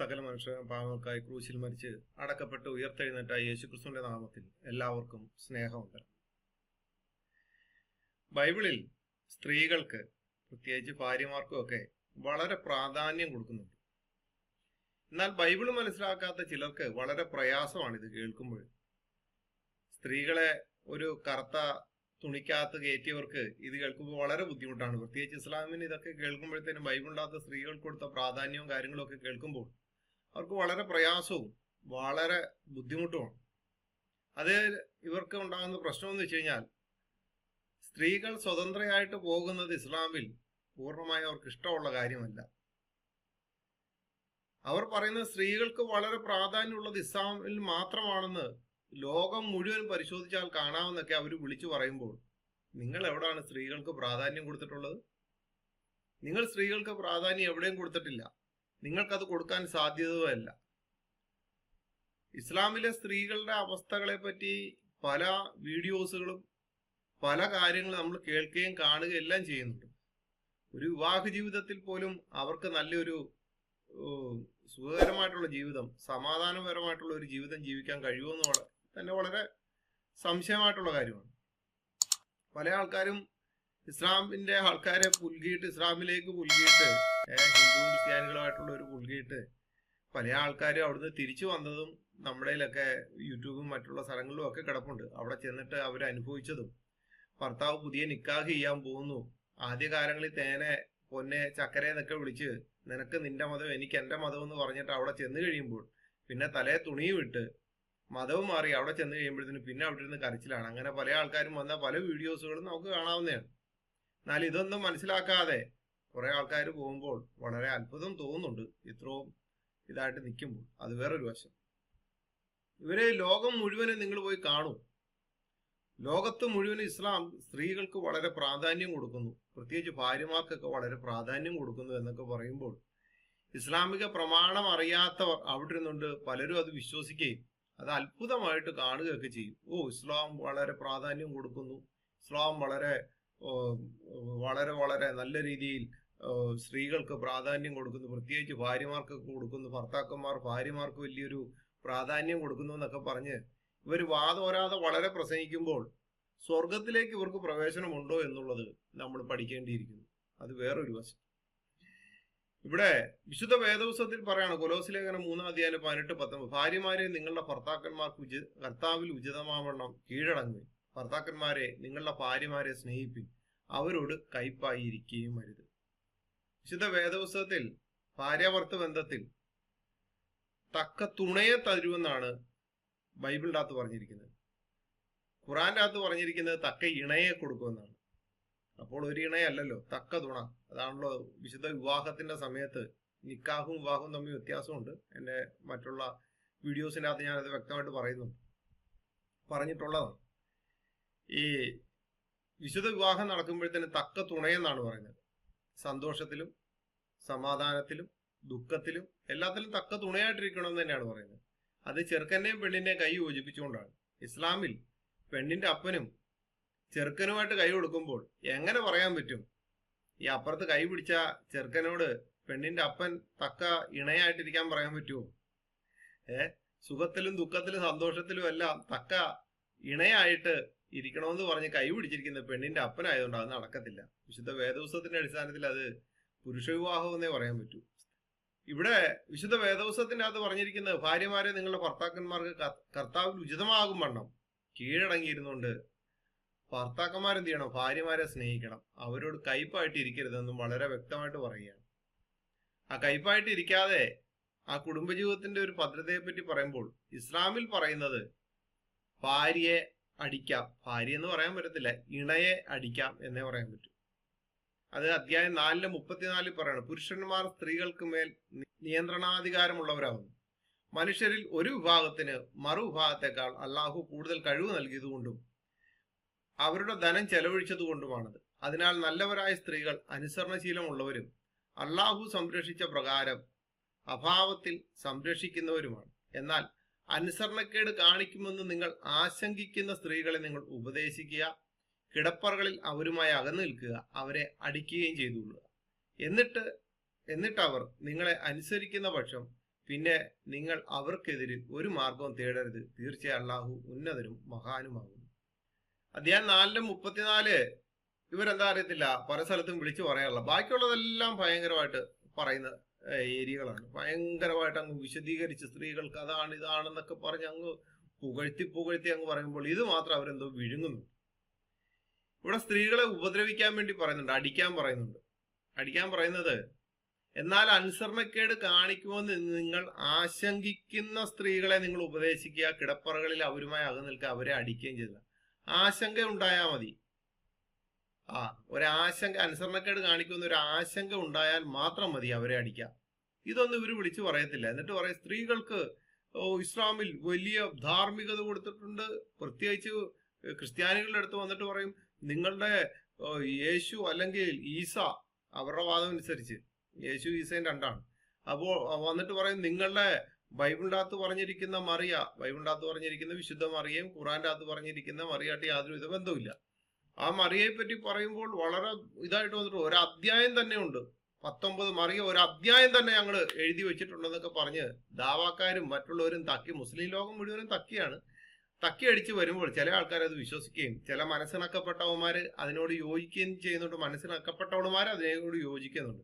സകല മനുഷ്യ പാവങ്ങൾക്കായി ക്രൂശിൽ മരിച്ച് അടക്കപ്പെട്ട് ഉയർത്തെഴുന്നേറ്റായ യേശുക്രിസ്തുവിന്റെ നാമത്തിൽ എല്ലാവർക്കും സ്നേഹമുണ്ട്. ബൈബിളിൽ സ്ത്രീകൾക്ക്, പ്രത്യേകിച്ച് ഭാര്യമാർക്കും ഒക്കെ വളരെ പ്രാധാന്യം കൊടുക്കുന്നുണ്ട്. എന്നാൽ ബൈബിൾ മനസ്സിലാക്കാത്ത ചിലർക്ക് വളരെ പ്രയാസമാണ് ഇത് കേൾക്കുമ്പോൾ. സ്ത്രീകളെ ഒരു കറുത്ത തുണിക്കകത്ത് കയറ്റിയവർക്ക് ഇത് കേൾക്കുമ്പോൾ വളരെ ബുദ്ധിമുട്ടാണ്. പ്രത്യേകിച്ച് ഇസ്ലാമിന് ഇതൊക്കെ കേൾക്കുമ്പോഴത്തേനും ബൈബിളിനകത്ത് സ്ത്രീകൾക്ക് കൊടുത്ത പ്രാധാന്യവും കാര്യങ്ങളും ഒക്കെ കേൾക്കുമ്പോൾ അവർക്ക് വളരെ പ്രയാസവും വളരെ ബുദ്ധിമുട്ടുമാണ്. അത് ഇവർക്ക് ഉണ്ടാകുന്ന പ്രശ്നം എന്ന് വെച്ച് കഴിഞ്ഞാൽ, സ്ത്രീകൾ സ്വതന്ത്രയായിട്ട് പോകുന്നത് ഇസ്ലാമിൽ പൂർണ്ണമായി അവർക്ക് ഇഷ്ടമുള്ള കാര്യമല്ല. അവർ പറയുന്നത് സ്ത്രീകൾക്ക് വളരെ പ്രാധാന്യമുള്ളത് ഇസ്ലാമിൽ മാത്രമാണെന്ന് ലോകം മുഴുവൻ പരിശോധിച്ചാൽ കാണാമെന്നൊക്കെ അവർ വിളിച്ചു പറയുമ്പോൾ, നിങ്ങൾ എവിടെയാണ് സ്ത്രീകൾക്ക് പ്രാധാന്യം കൊടുത്തിട്ടുള്ളത്? നിങ്ങൾ സ്ത്രീകൾക്ക് പ്രാധാന്യം എവിടെയും കൊടുത്തിട്ടില്ല. നിങ്ങൾക്കത് കൊടുക്കാൻ സാധ്യതയുമല്ല. ഇസ്ലാമിലെ സ്ത്രീകളുടെ അവസ്ഥകളെ പറ്റി പല വീഡിയോസുകളും പല കാര്യങ്ങളും നമ്മൾ കേൾക്കുകയും കാണുകയും എല്ലാം ചെയ്യുന്നുണ്ട്. ഒരു വിവാഹ ജീവിതത്തിൽ പോലും അവർക്ക് നല്ലൊരു സുഖകരമായിട്ടുള്ള ജീവിതം, സമാധാനപരമായിട്ടുള്ള ഒരു ജീവിതം ജീവിക്കാൻ കഴിയുമെന്ന് തന്നെ വളരെ സംശയമായിട്ടുള്ള കാര്യമാണ്. പല ആൾക്കാരും ഇസ്ലാമിന്റെ ആൾക്കാരെ പുൽകിയിട്ട്, ഇസ്ലാമിലേക്ക് പുൽകിയിട്ട്, ഹിന്ദു ക്രിസ്ത്യാനികളുമായിട്ടുള്ള ഒരു പുൽകിയിട്ട് പല ആൾക്കാരും അവിടുന്ന് തിരിച്ചു വന്നതും നമ്മുടെയിലൊക്കെ യൂട്യൂബും മറ്റുള്ള സ്ഥലങ്ങളിലും ഒക്കെ കിടപ്പുണ്ട്. അവിടെ ചെന്നിട്ട് അവർ അനുഭവിച്ചതും, ഭർത്താവ് പുതിയ നിക്കാഹ് ചെയ്യാൻ പോകുന്നു, ആദ്യകാലങ്ങളിൽ തേനെ പൊന്നെ ചക്കര എന്നൊക്കെ വിളിച്ച് നിനക്ക് നിന്റെ മതം എനിക്ക് എന്റെ മതം എന്ന് പറഞ്ഞിട്ട് അവിടെ ചെന്ന് കഴിയുമ്പോൾ പിന്നെ തലേ തുണിയും ഇട്ട് മതവും മാറി അവിടെ ചെന്ന് കഴിയുമ്പോഴത്തേന് പിന്നെ അവിടെ ഇരുന്ന് കരച്ചിലാണ്. അങ്ങനെ പല ആൾക്കാരും വന്ന പല വീഡിയോസുകളും നമുക്ക് കാണാവുന്നതാണ്. എന്നാൽ ഇതൊന്നും മനസ്സിലാക്കാതെ കുറെ ആൾക്കാർ പോകുമ്പോൾ വളരെ അത്ഭുതം തോന്നുന്നുണ്ട്. ഇത്രയും ഇതായിട്ട് നിൽക്കുമ്പോൾ അത് വേറൊരു വശം. ഇവരെ ലോകം മുഴുവനും നിങ്ങൾ പോയി കാണൂ. ലോകത്ത് മുഴുവൻ ഇസ്ലാം സ്ത്രീകൾക്ക് വളരെ പ്രാധാന്യം കൊടുക്കുന്നു, പ്രത്യേകിച്ച് ഭാര്യമാർക്കൊക്കെ വളരെ പ്രാധാന്യം കൊടുക്കുന്നു എന്നൊക്കെ പറയുമ്പോൾ ഇസ്ലാമിക പ്രമാണം അറിയാത്തവർ അവിടെ ഇരുന്നുകൊണ്ട് പലരും അത് വിശ്വസിക്കുകയും അത് അത്ഭുതമായിട്ട് കാണുകയൊക്കെ ചെയ്യും. ഇസ്ലാം വളരെ പ്രാധാന്യം കൊടുക്കുന്നു, ഇസ്ലാം വളരെ വളരെ വളരെ നല്ല രീതിയിൽ സ്ത്രീകൾക്ക് പ്രാധാന്യം കൊടുക്കുന്നു, പ്രത്യേകിച്ച് ഭാര്യമാർക്കൊക്കെ കൊടുക്കുന്നു, ഭർത്താക്കന്മാർ ഭാര്യമാർക്ക് വലിയൊരു പ്രാധാന്യം കൊടുക്കുന്നു എന്നൊക്കെ പറഞ്ഞ് ഇവർ വാദോരാതെ വളരെ പ്രസംഗിക്കുമ്പോൾ സ്വർഗത്തിലേക്ക് ഇവർക്ക് പ്രവേശനമുണ്ടോ എന്നുള്ളത് നമ്മൾ പഠിക്കേണ്ടിയിരിക്കുന്നു. അത് വേറൊരു വശം. ഇവിടെ വിശുദ്ധ വേദപുസ്തകത്തിൽ പറയാണ്, കൊലോസ്യ ലേഖനം 3:18-19, ഭാര്യമാരെ നിങ്ങളുടെ ഭർത്താക്കന്മാർക്ക് കർത്താവിൽ ഉചിതമാവണ്ണം കീഴടങ്ങുവിൻ. ഭർത്താക്കന്മാരെ നിങ്ങളുടെ ഭാര്യമാരെ സ്നേഹിപ്പിൻ, അവരോട് കയ്പായിരിക്കുകയും അരുത്. വിശുദ്ധ വേദപുസ്തകത്തിൽ ഭാര്യാഭർത്തൃ ബന്ധത്തിൽ തക്ക തുണയെ തരുമെന്നാണ് ബൈബിളിൻ്റെ അകത്ത് പറഞ്ഞിരിക്കുന്നത്. ഖുറാന്റെ അകത്ത് പറഞ്ഞിരിക്കുന്നത് തക്ക ഇണയെ കൊടുക്കുമെന്നാണ്. അപ്പോൾ ഒരു ഇണയല്ലല്ലോ, തക്ക തുണ. അതാണല്ലോ വിശുദ്ധ വിവാഹത്തിന്റെ സമയത്ത്. നിക്കാഹും വിവാഹവും തമ്മിൽ വ്യത്യാസമുണ്ട്. എൻ്റെ മറ്റുള്ള വീഡിയോസിൻ്റെ അകത്ത് ഞാനത് വ്യക്തമായിട്ട് പറഞ്ഞിട്ടുള്ളതാണ്. ഈ വിശുദ്ധ വിവാഹം നടക്കുമ്പോഴത്തേന് തക്ക തുണയെന്നാണ് പറയുന്നത്. സന്തോഷത്തിലും സമാധാനത്തിലും ദുഃഖത്തിലും എല്ലാത്തിലും തക്ക തുണയായിട്ടിരിക്കണമെന്ന് തന്നെയാണ് പറയുന്നത്. അത് ചെറുക്കന്റെയും പെണ്ണിന്റെയും കൈ യോജിപ്പിച്ചുകൊണ്ടാണ്. ഇസ്ലാമിൽ പെണ്ണിന്റെ അപ്പനും ചെറുക്കനുമായിട്ട് കൈ കൊടുക്കുമ്പോൾ എങ്ങനെ പറയാൻ പറ്റും ഈ അപ്പുറത്ത് കൈ പിടിച്ച ചെറുക്കനോട് പെണ്ണിന്റെ അപ്പൻ തക്ക ഇണയായിട്ടിരിക്കാൻ പറയാൻ പറ്റുമോ? സുഖത്തിലും ദുഃഖത്തിലും സന്തോഷത്തിലും എല്ലാം തക്ക ഇണയായിട്ട് ഇരിക്കണമെന്ന് പറഞ്ഞ് കൈ പിടിച്ചിരിക്കുന്ന പെണ്ണിന്റെ അപ്പനായതുകൊണ്ട് അത് നടക്കത്തില്ല. വിശുദ്ധ വേദപുസ്തകത്തിന്റെ അടിസ്ഥാനത്തിൽ അത് പുരുഷവിവാഹം എന്നേ പറയാൻ പറ്റൂ. ഇവിടെ വിശുദ്ധ വേദപുസ്തകത്തിന്റെ അകത്ത് പറഞ്ഞിരിക്കുന്നത്, ഭാര്യമാരെ നിങ്ങളുടെ ഭർത്താക്കന്മാർക്ക് കർത്താവിൽ ഉചിതമാകും വണ്ണം കീഴടങ്ങിയിരുന്നുകൊണ്ട് ഭർത്താക്കന്മാരെന്ത് ചെയ്യണം? ഭാര്യമാരെ സ്നേഹിക്കണം, അവരോട് കയ്പായിട്ട് ഇരിക്കരുതെന്നും വളരെ വ്യക്തമായിട്ട് പറയുകയാണ്. ആ കയ്പായിട്ട് ഇരിക്കാതെ ആ കുടുംബജീവിതത്തിന്റെ ഒരു ഭദ്രതയെ പറ്റി പറയുമ്പോൾ ഇസ്ലാമിൽ പറയുന്നത് ഭാര്യയെ അടിക്കാം, ഭാര്യ എന്ന് പറയാൻ പറ്റത്തില്ല, ഇണയെ അടിക്കാം എന്നേ പറയാൻ പറ്റൂ. അത് അധ്യായം 4:34 പറയണം, പുരുഷന്മാർ സ്ത്രീകൾക്ക് മേൽ നിയന്ത്രണാധികാരമുള്ളവരാകുന്നു. മനുഷ്യരിൽ ഒരു വിഭാഗത്തിന് മറുവിഭാഗത്തെക്കാൾ അള്ളാഹു കൂടുതൽ കഴിവ് നൽകിയതുകൊണ്ടും അവരുടെ ധനം ചെലവഴിച്ചതുകൊണ്ടുമാണത്. അതിനാൽ നല്ലവരായ സ്ത്രീകൾ അനുസരണശീലമുള്ളവരും അള്ളാഹു സംരക്ഷിച്ച പ്രകാരം അഭാവത്തിൽ സംരക്ഷിക്കുന്നവരുമാണ്. എന്നാൽ അനുസരണക്കേട് കാണിക്കുമെന്ന് നിങ്ങൾ ആശങ്കിക്കുന്ന സ്ത്രീകളെ നിങ്ങൾ ഉപദേശിക്കുക, കിടപ്പറകളിൽ അവരുമായി അകന്നു നിൽക്കുക, അവരെ അടിക്കുകയും ചെയ്തുകൊള്ളുക. എന്നിട്ട് അവർ നിങ്ങളെ അനുസരിക്കുന്ന പക്ഷം പിന്നെ നിങ്ങൾ അവർക്കെതിരിൽ ഒരു മാർഗവും തേടരുത്. തീർച്ചയായും അള്ളാഹു ഉന്നതനും മഹാനുമാകുന്നു. അധ്യായം 4:34 ഇവരെന്താ അറിയത്തില്ല, പല സ്ഥലത്തും വിളിച്ചു പറയാനുള്ള. ബാക്കിയുള്ളതെല്ലാം ഭയങ്കരമായിട്ട് പറയുന്ന ഏരിയകളാണ്. ഭയങ്കരമായിട്ട് അങ്ങ് വിശദീകരിച്ച് സ്ത്രീകൾക്ക് അതാണ് ഇതാണെന്നൊക്കെ പറഞ്ഞ് അങ്ങ് പുകഴ്ത്തി അങ്ങ് പറയുമ്പോൾ ഇത് മാത്രം അവരെന്തോ വിഴുങ്ങുന്നു. ഇവിടെ സ്ത്രീകളെ ഉപദ്രവിക്കാൻ വേണ്ടി പറയുന്നുണ്ട്, അടിക്കാൻ പറയുന്നത്. എന്നാൽ അനുസരണക്കേട് കാണിക്കുമെന്ന് നിങ്ങൾ ആശങ്കിക്കുന്ന സ്ത്രീകളെ നിങ്ങൾ ഉപദേശിക്കുക, കിടപ്പറകളിൽ അവരുമായി അകന്നിൽക്കുക, അവരെ അടിക്കുകയും ചെയ്തില്ല. ആശങ്ക ഉണ്ടായാൽ മതി. ഒരാശങ്ക, അനുസരണക്കേട് കാണിക്കുന്ന ഒരു ആശങ്ക ഉണ്ടായാൽ മാത്രം മതി അവരെ അടിക്കാം. ഇതൊന്നും ഇവർ വിളിച്ചു പറയത്തില്ല. എന്നിട്ട് പറയും സ്ത്രീകൾക്ക് ഇസ്ലാമിൽ വലിയ ധാർമ്മികത കൊടുത്തിട്ടുണ്ട്. പ്രത്യേകിച്ച് ക്രിസ്ത്യാനികളുടെ അടുത്ത് വന്നിട്ട് പറയും നിങ്ങളുടെ യേശു അല്ലെങ്കിൽ ഈസ, അവരുടെ വാദം അനുസരിച്ച് യേശു ഈസയും രണ്ടാണ്. അപ്പോൾ വന്നിട്ട് പറയും നിങ്ങളുടെ ബൈബിളിൻ്റെ അകത്ത് പറഞ്ഞിരിക്കുന്ന മറിയ, ബൈബിളിൻ്റെ അകത്ത് പറഞ്ഞിരിക്കുന്ന വിശുദ്ധ മറിയയും ഖുറാന്റെ അകത്ത് പറഞ്ഞിരിക്കുന്ന മറിയായിട്ട് യാതൊരുവിധ ബന്ധവുമില്ല. ആ മറിയയെ പറ്റി പറയുമ്പോൾ വളരെ ഇതായിട്ട് വന്നിട്ട് ഒരു അധ്യായം തന്നെ ഉണ്ട്, 19 മറിയ ഒരു അധ്യായം തന്നെ ഞങ്ങൾ എഴുതി വെച്ചിട്ടുണ്ടെന്നൊക്കെ പറഞ്ഞ് ദാവാക്കാരും മറ്റുള്ളവരും തക്കി, മുസ്ലിം ലോകം മുഴുവനും തക്കി അടിച്ച് വരുമ്പോൾ ചില ആൾക്കാർ അത് വിശ്വസിക്കുകയും ചില മനസ്സിണക്കപ്പെട്ടവന്മാര് അതിനോട് യോജിക്കുകയും ചെയ്യുന്നുണ്ട്. മനസ്സിണക്കപ്പെട്ടവന്മാർ അതിനോട് യോജിക്കുന്നുണ്ട്.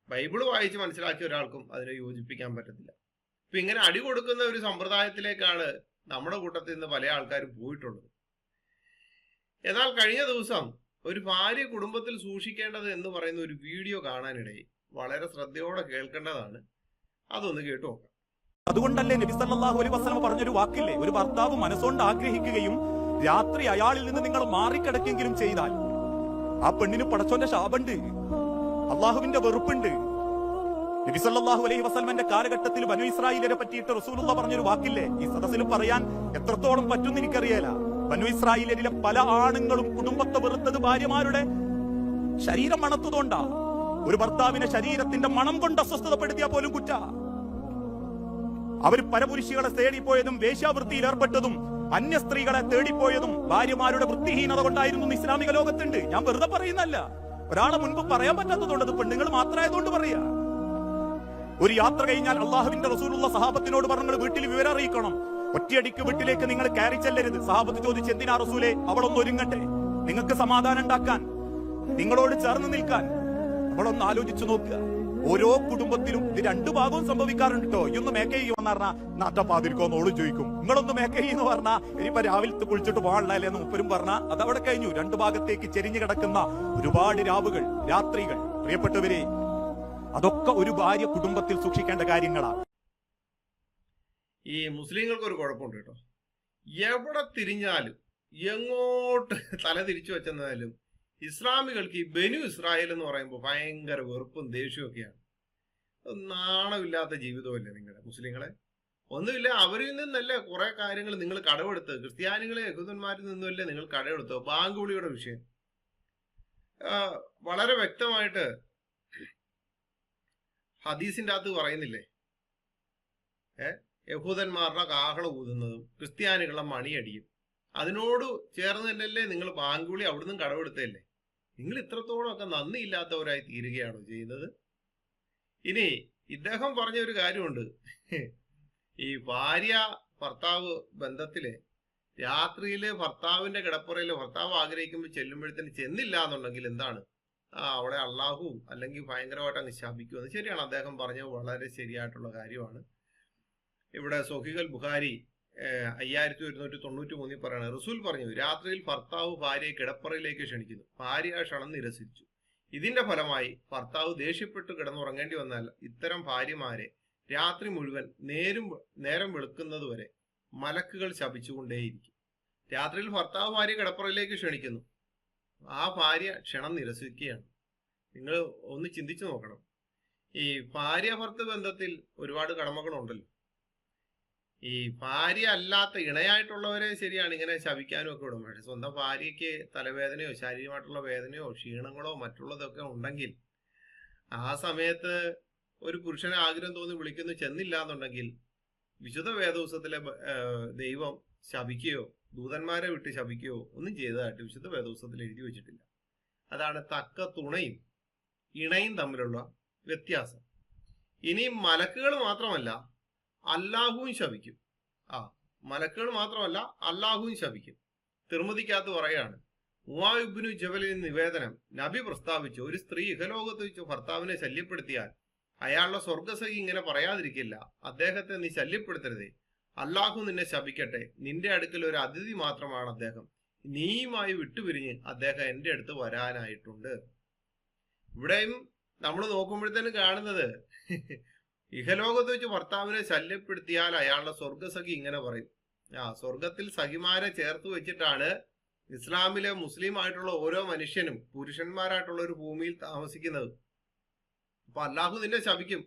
ബൈബിള് വായിച്ച് മനസ്സിലാക്കിയ ഒരാൾക്കും അതിനെ യോജിപ്പിക്കാൻ പറ്റത്തില്ല. അപ്പൊ ഇങ്ങനെ അടി കൊടുക്കുന്ന ഒരു സമ്പ്രദായത്തിലേക്കാണ് നമ്മുടെ കൂട്ടത്തിൽ നിന്ന് പല ആൾക്കാരും പോയിട്ടുള്ളത്. എന്നാൽ കഴിഞ്ഞ ദിവസം ഒരു ഭാര്യ കുടുംബത്തിൽ സൂക്ഷിക്കേണ്ടത് എന്ന് പറയുന്ന ഒരു വീഡിയോ കാണാനിടയിൽ. വളരെ ശ്രദ്ധയോടെ കേൾക്കേണ്ടതാണ്, അതൊന്ന് കേട്ടു നോക്കാം. അതുകൊണ്ടല്ലേ നബി സല്ലല്ലാഹു അലൈഹി വസല്ലം പറഞ്ഞൊരു വാക്കില്ലേ, ഒരു ഭർത്താവ് മനസ്സുകൊണ്ട് ആഗ്രഹിക്കുകയും രാത്രി അയാളിൽ നിന്ന് നിങ്ങൾ മാറിക്കിടക്കെങ്കിലും ചെയ്താൽ ആ പെണ്ണിന് പടച്ചോന്റെ ശാപമുണ്ട്, അള്ളാഹുവിന്റെ വെറുപ്പുണ്ട്. നബി സല്ലല്ലാഹു അലൈഹി വസല്ലമന്റെ കാലഘട്ടത്തിൽ ബനു ഇസ്രായേലിനെ പറ്റിയിട്ട് റസൂലുള്ളാഹി പറഞ്ഞൊരു വാക്കില്ലേ, ഈ സദസ്സിൽ പറയാൻ എത്രത്തോളം പറ്റുമെന്ന് എനിക്കറിയില്ല. ബനു ഇസ്രായേലിലെ പല ആണുങ്ങളും കുടുംബത്തെ വെറുത്തത് ഭാര്യമാരുടെ ശരീരം മണത്തതുകൊണ്ടാ. ഒരു ഭർത്താവിനെ ശരീരത്തിന്റെ മണം കൊണ്ട് അസ്വസ്ഥതപ്പെടുത്തിയാൽ പോലും കുറ്റ. അവർ പരപുരുഷികളെ തേടിപ്പോയതും വേശ്യാവൃത്തിയിൽ ഏർപ്പെട്ടതും അന്യ സ്ത്രീകളെ തേടിപ്പോയതും ഭാര്യമാരുടെ വൃത്തിഹീനത കൊണ്ടായിരുന്നു ഇസ്ലാമിക ലോകത്തുണ്ട്. ഞാൻ വെറുതെ പറയുന്നല്ല, ഒരാളെ മുൻപ് പറയാൻ പറ്റാത്തതുകൊണ്ട്, അത് പെണ്ണുങ്ങൾ മാത്രമായതുകൊണ്ട് പറയാ. ഒരു യാത്ര കഴിഞ്ഞാൽ അള്ളാഹുവിന്റെ റസൂലുള്ള സഹാബത്തിനോട് പറഞ്ഞു വീട്ടിൽ വിവരം അറിയിക്കണം, ഒറ്റയടിക്ക് വീട്ടിലേക്ക് നിങ്ങൾ കയറി ചെല്ലരുത്. സഹാബത്ത് ചോദിച്ചു എന്തിനാ റസൂലെ? അവളൊന്ന് ഒരുങ്ങട്ടെ, നിങ്ങൾക്ക് സമാധാനം ഉണ്ടാക്കാൻ, നിങ്ങളോട് ചേർന്ന് നിൽക്കാൻ. അവളൊന്ന് ആലോചിച്ചു നോക്കുക. ഓരോ കുടുംബത്തിലും ഇത് രണ്ടു ഭാഗവും സംഭവിക്കാറുണ്ട് കേട്ടോ. ഇയൊന്ന് മേക്ക് ചെയ്യുമെന്ന് പറഞ്ഞാൽ നാട്ടപ്പാതിരിക്കോന്ന് ഓളും ചോദിക്കും, നിങ്ങളൊന്ന് മേക്ക് ചെയ്യുന്ന പറഞ്ഞാൽ ഇനിയിപ്പോ രാവിലത്തെ കുളിച്ചിട്ട് പോകാനല്ലേ എന്ന് മുപ്പരും പറഞ്ഞാൽ അതവിടെ കഴിഞ്ഞു. രണ്ടു ഭാഗത്തേക്ക് ചെരിഞ്ഞു കിടക്കുന്ന ഒരുപാട് രാവുകൾ, രാത്രികൾ. പ്രിയപ്പെട്ടവരെ, അതൊക്കെ ഒരു ഭാര്യ കുടുംബത്തിൽ സൂക്ഷിക്കേണ്ട കാര്യങ്ങളാ. ഈ മുസ്ലിങ്ങൾക്ക് ഒരു കുഴപ്പമുണ്ട് കേട്ടോ. എവിടെ തിരിഞ്ഞാലും എങ്ങോട്ട് തല തിരിച്ചു വെച്ചെന്നാലും ഇസ്ലാമികൾക്ക് ഈ ബനു ഇസ്രായേൽ എന്ന് പറയുമ്പോൾ ഭയങ്കര വെറുപ്പും ദേഷ്യവും ഒക്കെയാണ്. നാണമില്ലാത്ത ജീവിതമല്ലേ നിങ്ങളുടെ മുസ്ലിങ്ങളെ? ഒന്നുമില്ല, അവരിൽ നിന്നല്ലേ കുറെ കാര്യങ്ങൾ നിങ്ങൾ കടമെടുത്ത്, ക്രിസ്ത്യാനികളെ യഹൂദന്മാരിൽ നിന്നുമല്ലേ നിങ്ങൾ കടമെടുത്തോ. ബാങ്ക് വിളിയുടെ വിഷയം വളരെ വ്യക്തമായിട്ട് ഹദീസിന്റെ അകത്ത് പറയുന്നില്ലേ, യഹൂദന്മാരുടെ കാഹള ഊതുന്നതും ക്രിസ്ത്യാനികളുടെ മണിയടിയും അതിനോട് ചേർന്ന് തന്നെയല്ലേ നിങ്ങൾ ബാങ്ക് വിളി അവിടുന്ന് കടമെടുത്തല്ലേ. നിങ്ങൾ ഇത്രത്തോളം ഒക്കെ നന്ദിയില്ലാത്തവരായി തീരുകയാണോ ചെയ്യുന്നത്? ഇനി ഇദ്ദേഹം പറഞ്ഞ ഒരു കാര്യമുണ്ട്, ഈ ഭാര്യ ഭർത്താവ് ബന്ധത്തില് രാത്രിയില് ഭർത്താവിന്റെ കിടപ്പുറയില് ഭർത്താവ് ആഗ്രഹിക്കുമ്പോൾ ചെല്ലുമ്പോഴത്തേന് ചെന്നില്ല എന്നുണ്ടെങ്കിൽ എന്താണ്, അവളെ അള്ളാഹു അല്ലെങ്കിൽ ഭയങ്കരമായിട്ട് അങ്ങ് ശപിക്കുമെന്ന്. ശരിയാണ്, അദ്ദേഹം പറഞ്ഞത് വളരെ ശരിയായിട്ടുള്ള കാര്യമാണ്. ഇവിടെ സൊഹീഹുൽ ബുഖാരി 5193 പറയണ റസൂൽ പറഞ്ഞു, രാത്രിയിൽ ഭർത്താവ് ഭാര്യയെ കിടപ്പറയിലേക്ക് ക്ഷണിക്കുന്നു, ഭാര്യ ആ ക്ഷണം നിരസിച്ചു. ഇതിന്റെ ഫലമായി ഭർത്താവ് ദേഷ്യപ്പെട്ട് കിടന്നുറങ്ങേണ്ടി വന്നാൽ ഇത്തരം ഭാര്യമാരെ രാത്രി മുഴുവൻ നേരം വെളുക്കുന്നതുവരെ മലക്കുകൾ ശപിച്ചുകൊണ്ടേയിരിക്കും. രാത്രിയിൽ ഭർത്താവ് ഭാര്യ കിടപ്പറയിലേക്ക് ക്ഷണിക്കുന്നു, ആ ഭാര്യ ക്ഷണം നിരസിക്കുകയാണ്. നിങ്ങൾ ഒന്ന് ചിന്തിച്ചു നോക്കണം. ഈ ഭാര്യ ഭർത്തൃ ബന്ധത്തിൽ ഒരുപാട് കടമകളുണ്ടല്ലോ. ഈ ഭാര്യ അല്ലാത്ത ഇണയായിട്ടുള്ളവരെ ശരിയാണ് ഇങ്ങനെ ശപിക്കാനും ഒക്കെ വിടും. പക്ഷെ സ്വന്തം ഭാര്യയ്ക്ക് തലവേദനയോ ശാരീരികമായിട്ടുള്ള വേദനയോ ക്ഷീണങ്ങളോ മറ്റുള്ളതൊക്കെ ഉണ്ടെങ്കിൽ ആ സമയത്ത് ഒരു പുരുഷന് ആഗ്രഹം തോന്നി വിളിക്കുന്നു, ചെന്നില്ല എന്നുണ്ടെങ്കിൽ വിശുദ്ധ വേദപുസ്തകത്തിലെ ദൈവം ശപിക്കുകയോ ദൂതന്മാരെ വിട്ട് ശപിക്കുകയോ ഒന്നും ചെയ്തതായിട്ട് വിശുദ്ധ വേദപുസ്തകത്തിൽ എഴുതി വെച്ചിട്ടില്ല. അതാണ് തക്ക തുണയും ഇണയും തമ്മിലുള്ള വ്യത്യാസം. ഇനി മലക്കുകൾ മാത്രമല്ല, അല്ലാഹുവും ശപിക്കും. മലക്കുകൾ മാത്രമല്ല, അല്ലാഹുവും ശപിക്കും. തിർമിദിക്കകത്ത് പറയാണ്, മുആദ് ഇബ്നു ജബലിന് നിവേദനം, നബി പ്രസ്താവിച്ചു, ഒരു സ്ത്രീ ഇഹലോകത്ത് വെച്ച് ഭർത്താവിനെ ശല്യപ്പെടുത്തിയാൽ അയാളുടെ സ്വർഗസഖി ഇങ്ങനെ പറയാതിരിക്കില്ല, അദ്ദേഹത്തെ നീ ശല്യപ്പെടുത്തരുതേ, അല്ലാഹു നിന്നെ ശപിക്കട്ടെ, നിന്റെ അടുക്കൽ ഒരു അതിഥി മാത്രമാണ് അദ്ദേഹം, നീയുമായി വിട്ടുപിരിഞ്ഞ് അദ്ദേഹം എന്റെ അടുത്ത് വരാനായിട്ടുണ്ട്. ഇവിടെയും നമ്മൾ നോക്കുമ്പോഴത്തേനും കാണുന്നത്, ഇഹലോകത്ത് വെച്ച് ഭർത്താവിനെ ശല്യപ്പെടുത്തിയാൽ അയാളുടെ സ്വർഗസഖി ഇങ്ങനെ പറയും. സ്വർഗത്തിൽ സഖിമാരെ ചേർത്ത് വെച്ചിട്ടാണ് ഇസ്ലാമിലെ മുസ്ലിം ആയിട്ടുള്ള ഓരോ മനുഷ്യനും പുരുഷന്മാരായിട്ടുള്ള ഒരു ഭൂമിയിൽ താമസിക്കുന്നത്. അപ്പൊ അല്ലാഹു നിന്നെ ശപിക്കും,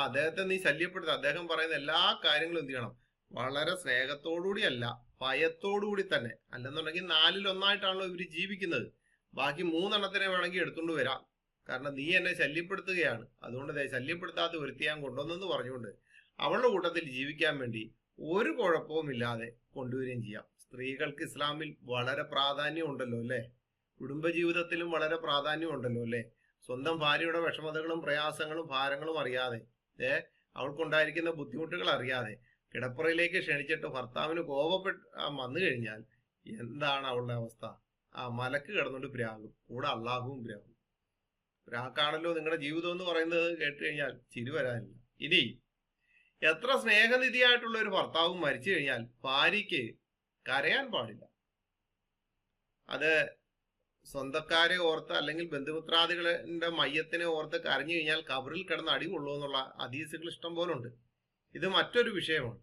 അദ്ദേഹത്തെ നീ ശല്യപ്പെടുത്ത, അദ്ദേഹം പറയുന്ന എല്ലാ കാര്യങ്ങളും എന്ത് ചെയ്യണം, വളരെ സ്നേഹത്തോടുകൂടിയല്ല, ഭയത്തോടുകൂടി തന്നെ. അല്ലെന്നുണ്ടെങ്കിൽ 4-1 ഇവര് ജീവിക്കുന്നത്, ബാക്കി 3 വേണമെങ്കിൽ എടുത്തുകൊണ്ട് വരാം, കാരണം നീ എന്നെ ശല്യപ്പെടുത്തുകയാണ്, അതുകൊണ്ട് ശല്യപ്പെടുത്താത്ത ഒരുത്തിയാൻ കൊണ്ടുവന്നെന്ന് പറഞ്ഞുകൊണ്ട് അവളുടെ കൂട്ടത്തിൽ ജീവിക്കാൻ വേണ്ടി ഒരു കുഴപ്പവും ഇല്ലാതെ കൊണ്ടുവരികയും ചെയ്യാം. സ്ത്രീകൾക്ക് ഇസ്ലാമിൽ വളരെ പ്രാധാന്യം ഉണ്ടല്ലോ അല്ലെ, കുടുംബജീവിതത്തിലും വളരെ പ്രാധാന്യം ഉണ്ടല്ലോ അല്ലെ. സ്വന്തം ഭാര്യയുടെ വിഷമതകളും പ്രയാസങ്ങളും ഭാരങ്ങളും അറിയാതെ, അവൾക്കുണ്ടായിരിക്കുന്ന ബുദ്ധിമുട്ടുകൾ അറിയാതെ കിടപ്പറയിലേക്ക് ക്ഷണിച്ചിട്ട് ഭർത്താവിന് കോപപ്പെട്ട് വന്നു കഴിഞ്ഞാൽ എന്താണ് അവളുടെ അവസ്ഥ? മലക്ക് കിടന്നുകൊണ്ട് പ്രാകും, കൂടെ അള്ളാഹുവും പ്രാകും. പ്രാക്കാണല്ലോ നിങ്ങളുടെ ജീവിതം എന്ന് പറയുന്നത് കേട്ട് കഴിഞ്ഞാൽ ചിരി വരാനില്ല. ഇനി എത്ര സ്നേഹനിധിയായിട്ടുള്ള ഒരു ഭർത്താവും മരിച്ചു കഴിഞ്ഞാൽ ഭാര്യയ്ക്ക് കരയാൻ പാടില്ല. അത് സ്വന്തക്കാരെ ഓർത്ത് അല്ലെങ്കിൽ ബന്ധുമിത്രാദികളുടെ മയ്യത്തിനെ ഓർത്ത് കരഞ്ഞു കഴിഞ്ഞാൽ കബറിൽ കിടന്ന് അടി കൊള്ളൂ എന്നുള്ള ഹദീസുകൾ ഇഷ്ടം പോലെ ഉണ്ട്. ഇത് മറ്റൊരു വിഷയമാണ്.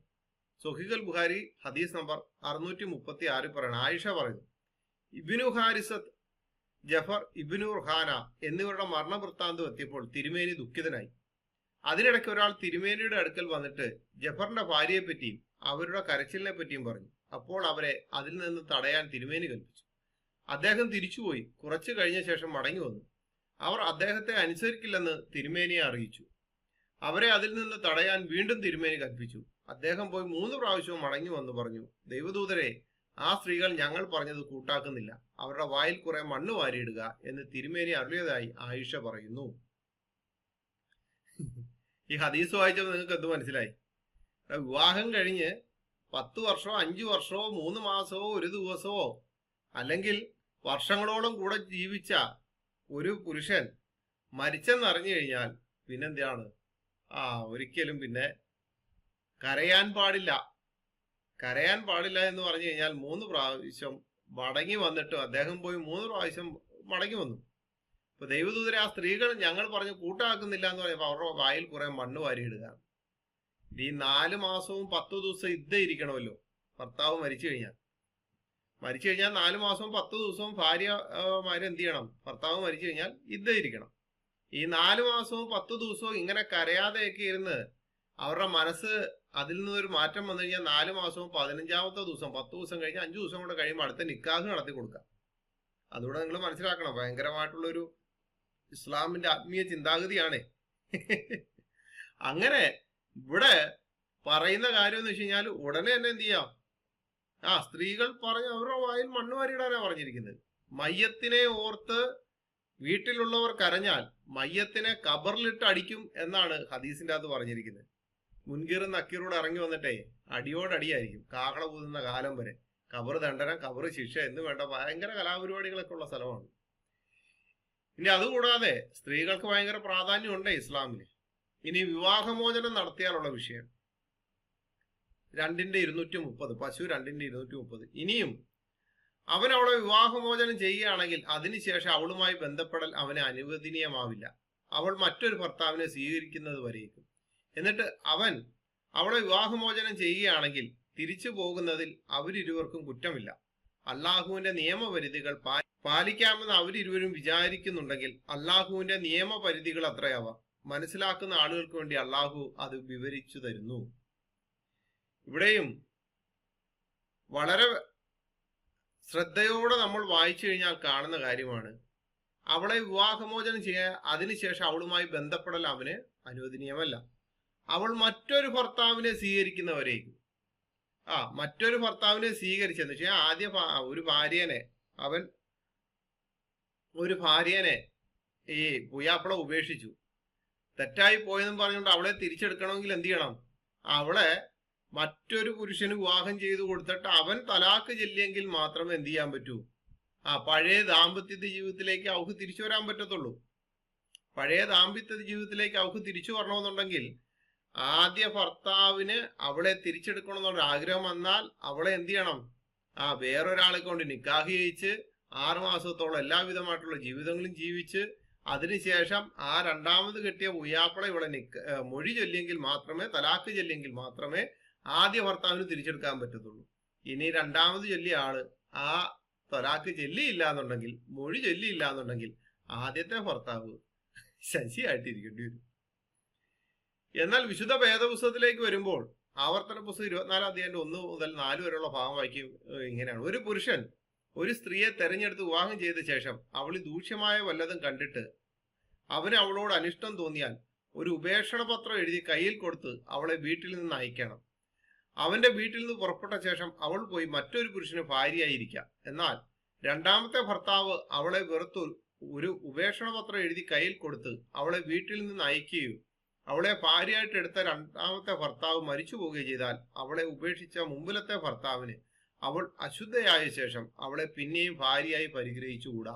സൊഹീഹുൽ ബുഖാരി ഹദീസ് നമ്പർ 636 പറയണം, ആയിഷ പറയുന്നു, ഇബ്നു ഹാരിസത്ത്, ജഫർ ഇബ്നു റുഹാന എന്നിവരുടെ മരണവൃത്താന്തം എത്തിയപ്പോൾ തിരുമേനി ദുഃഖിതനായി. അതിനിടയ്ക്ക് ഒരാൾ തിരുമേനിയുടെ അടുക്കൽ വന്നിട്ട് ജഫറിന്റെ ഭാര്യയെ പറ്റിയും അവരുടെ കരച്ചിലിനെ പറ്റിയും പറഞ്ഞു. അപ്പോൾ അവരെ അതിൽ നിന്ന് തടയാൻ തിരുമേനി കൽപ്പിച്ചു. അദ്ദേഹം തിരിച്ചുപോയി കുറച്ചു കഴിഞ്ഞ ശേഷം മടങ്ങി വന്നു. അവർ അദ്ദേഹത്തെ അനുസരിക്കില്ലെന്ന് തിരുമേനിയെ അറിയിച്ചു. അവരെ അതിൽ നിന്ന് തടയാൻ വീണ്ടും തിരുമേനി കൽപ്പിച്ചു. അദ്ദേഹം പോയി 3 പ്രാവശ്യവും മടങ്ങി വന്നു പറഞ്ഞു, ദൈവദൂതരെ, ആ സ്ത്രീകൾ ഞങ്ങൾ പറഞ്ഞത് കൂട്ടാക്കുന്നില്ല, അവരുടെ വായിൽ കുറെ മണ്ണ് വാരിയിടുക എന്ന് തിരുമേനി അറിയതായി ആയിഷ പറയുന്നു. ഈ ഹദീസ് വായിച്ചപ്പോൾ നിങ്ങൾക്ക് എന്ത് മനസ്സിലായി? വിവാഹം കഴിഞ്ഞ് 10 വർഷമോ 5 വർഷമോ 3 മാസമോ 1 ദിവസമോ അല്ലെങ്കിൽ വർഷങ്ങളോളം കൂടെ ജീവിച്ച ഒരു പുരുഷൻ മരിച്ചെന്നറിഞ്ഞു കഴിഞ്ഞാൽ പിന്നെന്താണ്? ഒരിക്കലും പിന്നെ കരയാൻ പാടില്ല. കരയാൻ പാടില്ല എന്ന് പറഞ്ഞു കഴിഞ്ഞാൽ 3 പ്രാവശ്യം മടങ്ങി വന്നിട്ട് അദ്ദേഹം പോയി 3 പ്രാവശ്യം മടങ്ങി വന്നു. ഇപ്പൊ ദൈവദൂതരെ, ആ സ്ത്രീകൾ ഞങ്ങൾ പറഞ്ഞു കൂട്ടാക്കുന്നില്ല എന്ന് പറയുമ്പോൾ അവരുടെ വായിൽ കുറെ മണ്ണ് വാരിയിടുക. ഈ 4 മാസവും 10 ദിവസം ഇദ്ദ ഇരിക്കണമല്ലോ ഭർത്താവ് മരിച്ചു കഴിഞ്ഞാൽ. 4 മാസവും 10 ദിവസവും ഭാര്യമാര് എന്ത് ചെയ്യണം? ഭർത്താവ് മരിച്ചു കഴിഞ്ഞാൽ ഇദ്ദ ഇരിക്കണം. ഈ 4 മാസവും 10 ദിവസവും ഇങ്ങനെ കരയാതെയൊക്കെ ഇരുന്ന് അവരുടെ മനസ്സ് അതിൽ നിന്നൊരു മാറ്റം വന്നു കഴിഞ്ഞാൽ 4 മാസവും 15ാമത്തെ ദിവസം 10 ദിവസം കഴിഞ്ഞ് 5 ദിവസം കൂടെ കഴിയുമ്പോൾ അടുത്ത നിക്കാഹ് നടത്തി കൊടുക്കാം. അതുകൂടെ നിങ്ങൾ മനസ്സിലാക്കണം. ഭയങ്കരമായിട്ടുള്ളൊരു ഇസ്ലാമിന്റെ ആത്മീയ ചിന്താഗതിയാണ്. അങ്ങനെ ഇവിടെ പറയുന്ന കാര്യം എന്ന് വെച്ച് കഴിഞ്ഞാൽ ഉടനെ തന്നെ എന്ത് ചെയ്യാം? സ്ത്രീകൾ പറഞ്ഞ അവരുടെ വായിൽ മണ്ണ് വാരിയിടാനാ പറഞ്ഞിരിക്കുന്നത്. മയ്യത്തിനെ ഓർത്ത് വീട്ടിലുള്ളവർ കരഞ്ഞാൽ മയ്യത്തിനെ കബറിലിട്ട് അടിക്കും എന്നാണ് ഹദീസിന്റെ അകത്ത് പറഞ്ഞിരിക്കുന്നത്. മുൻകീറും നക്കീറോട് ഇറങ്ങി വന്നിട്ടേ അടിയോടടിയായിരിക്കും കാഹള ഊതുന്ന കാലം വരെ. കബറ് ദണ്ഡനം, കബറ് ശിക്ഷ എന്ന് വേണ്ട ഭയങ്കര കലാപരിപാടികളൊക്കെ ഉള്ള സ്ഥലമാണ്. ഇനി അതുകൂടാതെ സ്ത്രീകൾക്ക് ഭയങ്കര പ്രാധാന്യമുണ്ട് ഇസ്ലാമില്. ഇനി വിവാഹമോചനം നടത്തിയാലുള്ള വിഷയം 2:230, പശു 2:230. ഇനിയും അവൻ അവളെ വിവാഹമോചനം ചെയ്യുകയാണെങ്കിൽ അതിനുശേഷം അവളുമായി ബന്ധപ്പെടൽ അവന് അനുവദനീയമാവില്ല, അവൾ മറ്റൊരു ഭർത്താവിനെ സ്വീകരിക്കുന്നത് വരേക്കും. എന്നിട്ട് അവൻ അവളെ വിവാഹമോചനം ചെയ്യുകയാണെങ്കിൽ തിരിച്ചു പോകുന്നതിൽ അവരിരുവർക്കും കുറ്റമില്ല. അള്ളാഹുവിന്റെ നിയമപരിധികൾ പാലിക്കാമെന്ന് അവരിരുവരും വിചാരിക്കുന്നുണ്ടെങ്കിൽ അള്ളാഹുവിന്റെ നിയമപരിധികൾ അത്രയാവ. മനസ്സിലാക്കുന്ന ആളുകൾക്ക് വേണ്ടി അള്ളാഹു അത് വിവരിച്ചു തരുന്നു. ഇവിടെയും വളരെ ശ്രദ്ധയോടെ നമ്മൾ വായിച്ചു കഴിഞ്ഞാൽ കാണുന്ന കാര്യമാണ്, അവളെ വിവാഹമോചനം ചെയ്യാൻ അതിനുശേഷം അവളുമായി ബന്ധപ്പെടൽ അവന് അനുവദനീയമല്ല. അവൾ മറ്റൊരു ഭർത്താവിനെ സ്വീകരിക്കുന്നവരേക്കും. മറ്റൊരു ഭർത്താവിനെ സ്വീകരിച്ചെന്ന് വെച്ചാൽ ആദ്യ ഒരു ഭാര്യനെ ഈ പുയ്യാപ്പള ഉപേക്ഷിച്ചു, തെറ്റായി പോയെന്നും പറഞ്ഞുകൊണ്ട് അവളെ തിരിച്ചെടുക്കണമെങ്കിൽ എന്ത് ചെയ്യണം? അവളെ മറ്റൊരു പുരുഷന് വിവാഹം ചെയ്തു കൊടുത്തിട്ട് അവൻ തലാക്ക് ചെല്ലിയെങ്കിൽ മാത്രമേ എന്ത് ചെയ്യാൻ പറ്റൂ? പഴയ ദാമ്പത്യ ജീവിതത്തിലേക്ക് അവൾക്ക് തിരിച്ചു വരാൻ പറ്റത്തുള്ളൂ. പഴയ ദാമ്പത്യ ജീവിതത്തിലേക്ക് അവൾക്ക് തിരിച്ചു വരണമെന്നുണ്ടെങ്കിൽ ആദ്യ ഭർത്താവിന് അവളെ തിരിച്ചെടുക്കണമെന്നുള്ള ആഗ്രഹം വന്നാൽ അവളെ എന്ത് ചെയ്യണം? വേറൊരാളെ കൊണ്ട് നിക്കാഹ് ചെയ്യിച്ച് 6 മാസത്തോളം എല്ലാവിധമായിട്ടുള്ള ജീവിതങ്ങളും ജീവിച്ച് അതിനുശേഷം രണ്ടാമത് കെട്ടിയ ഉയ്യാപ്പള ഇവിടെ മൊഴി ചൊല്ലിയെങ്കിൽ മാത്രമേ, തലാക്ക് ചൊല്ലിയെങ്കിൽ മാത്രമേ ആദ്യ ഭർത്താവിന് തിരിച്ചെടുക്കാൻ പറ്റത്തുള്ളൂ. ഇനി രണ്ടാമത് ചൊല്ലിയ ആള് തലാക്ക് ചൊല്ലിയില്ല എന്നുണ്ടെങ്കിൽ, മൊഴി ചൊല്ലിയില്ല എന്നുണ്ടെങ്കിൽ ആദ്യത്തെ ഭർത്താവ് ശശിയായിട്ടിരിക്കേണ്ടി വരും. എന്നാൽ വിശുദ്ധ വേദപുസ്തകത്തിലേക്ക് വരുമ്പോൾ ആവർത്തന പുസ്തകം 24 അധ്യായം 1 മുതൽ 4 വരെയുള്ള ഭാഗം വായിക്കും ഇങ്ങനെയാണ്: ഒരു പുരുഷൻ ഒരു സ്ത്രീയെ തെരഞ്ഞെടുത്ത് വിവാഹം ചെയ്ത ശേഷം അവളിൽ ദൂഷ്യമായ വല്ലതും കണ്ടിട്ട് അവന് അവളോട് അനിഷ്ടം തോന്നിയാൽ ഒരു ഉപേക്ഷണ പത്രം എഴുതി കയ്യിൽ കൊടുത്ത് അവളെ വീട്ടിൽ നിന്ന് അയക്കണം. അവന്റെ വീട്ടിൽ നിന്ന് പുറപ്പെട്ട ശേഷം അവൾ പോയി മറ്റൊരു പുരുഷന് ഭാര്യയായിരിക്കാം. എന്നാൽ രണ്ടാമത്തെ ഭർത്താവ് അവളെ വെറുത്ത് ഒരു ഉപേക്ഷണ പത്രം എഴുതി കയ്യിൽ കൊടുത്ത് അവളെ വീട്ടിൽ നിന്ന് അയക്കുകയോ അവളെ ഭാര്യയായിട്ട് എടുത്ത രണ്ടാമത്തെ ഭർത്താവ് മരിച്ചു പോവുകയോ ചെയ്താൽ അവളെ ഉപേക്ഷിച്ച മുമ്പിലത്തെ ഭർത്താവിന് അവൾ അശുദ്ധയായ ശേഷം അവളെ പിന്നെയും ഭാര്യയായി പരിഗ്രഹിച്ചുകൂടാ.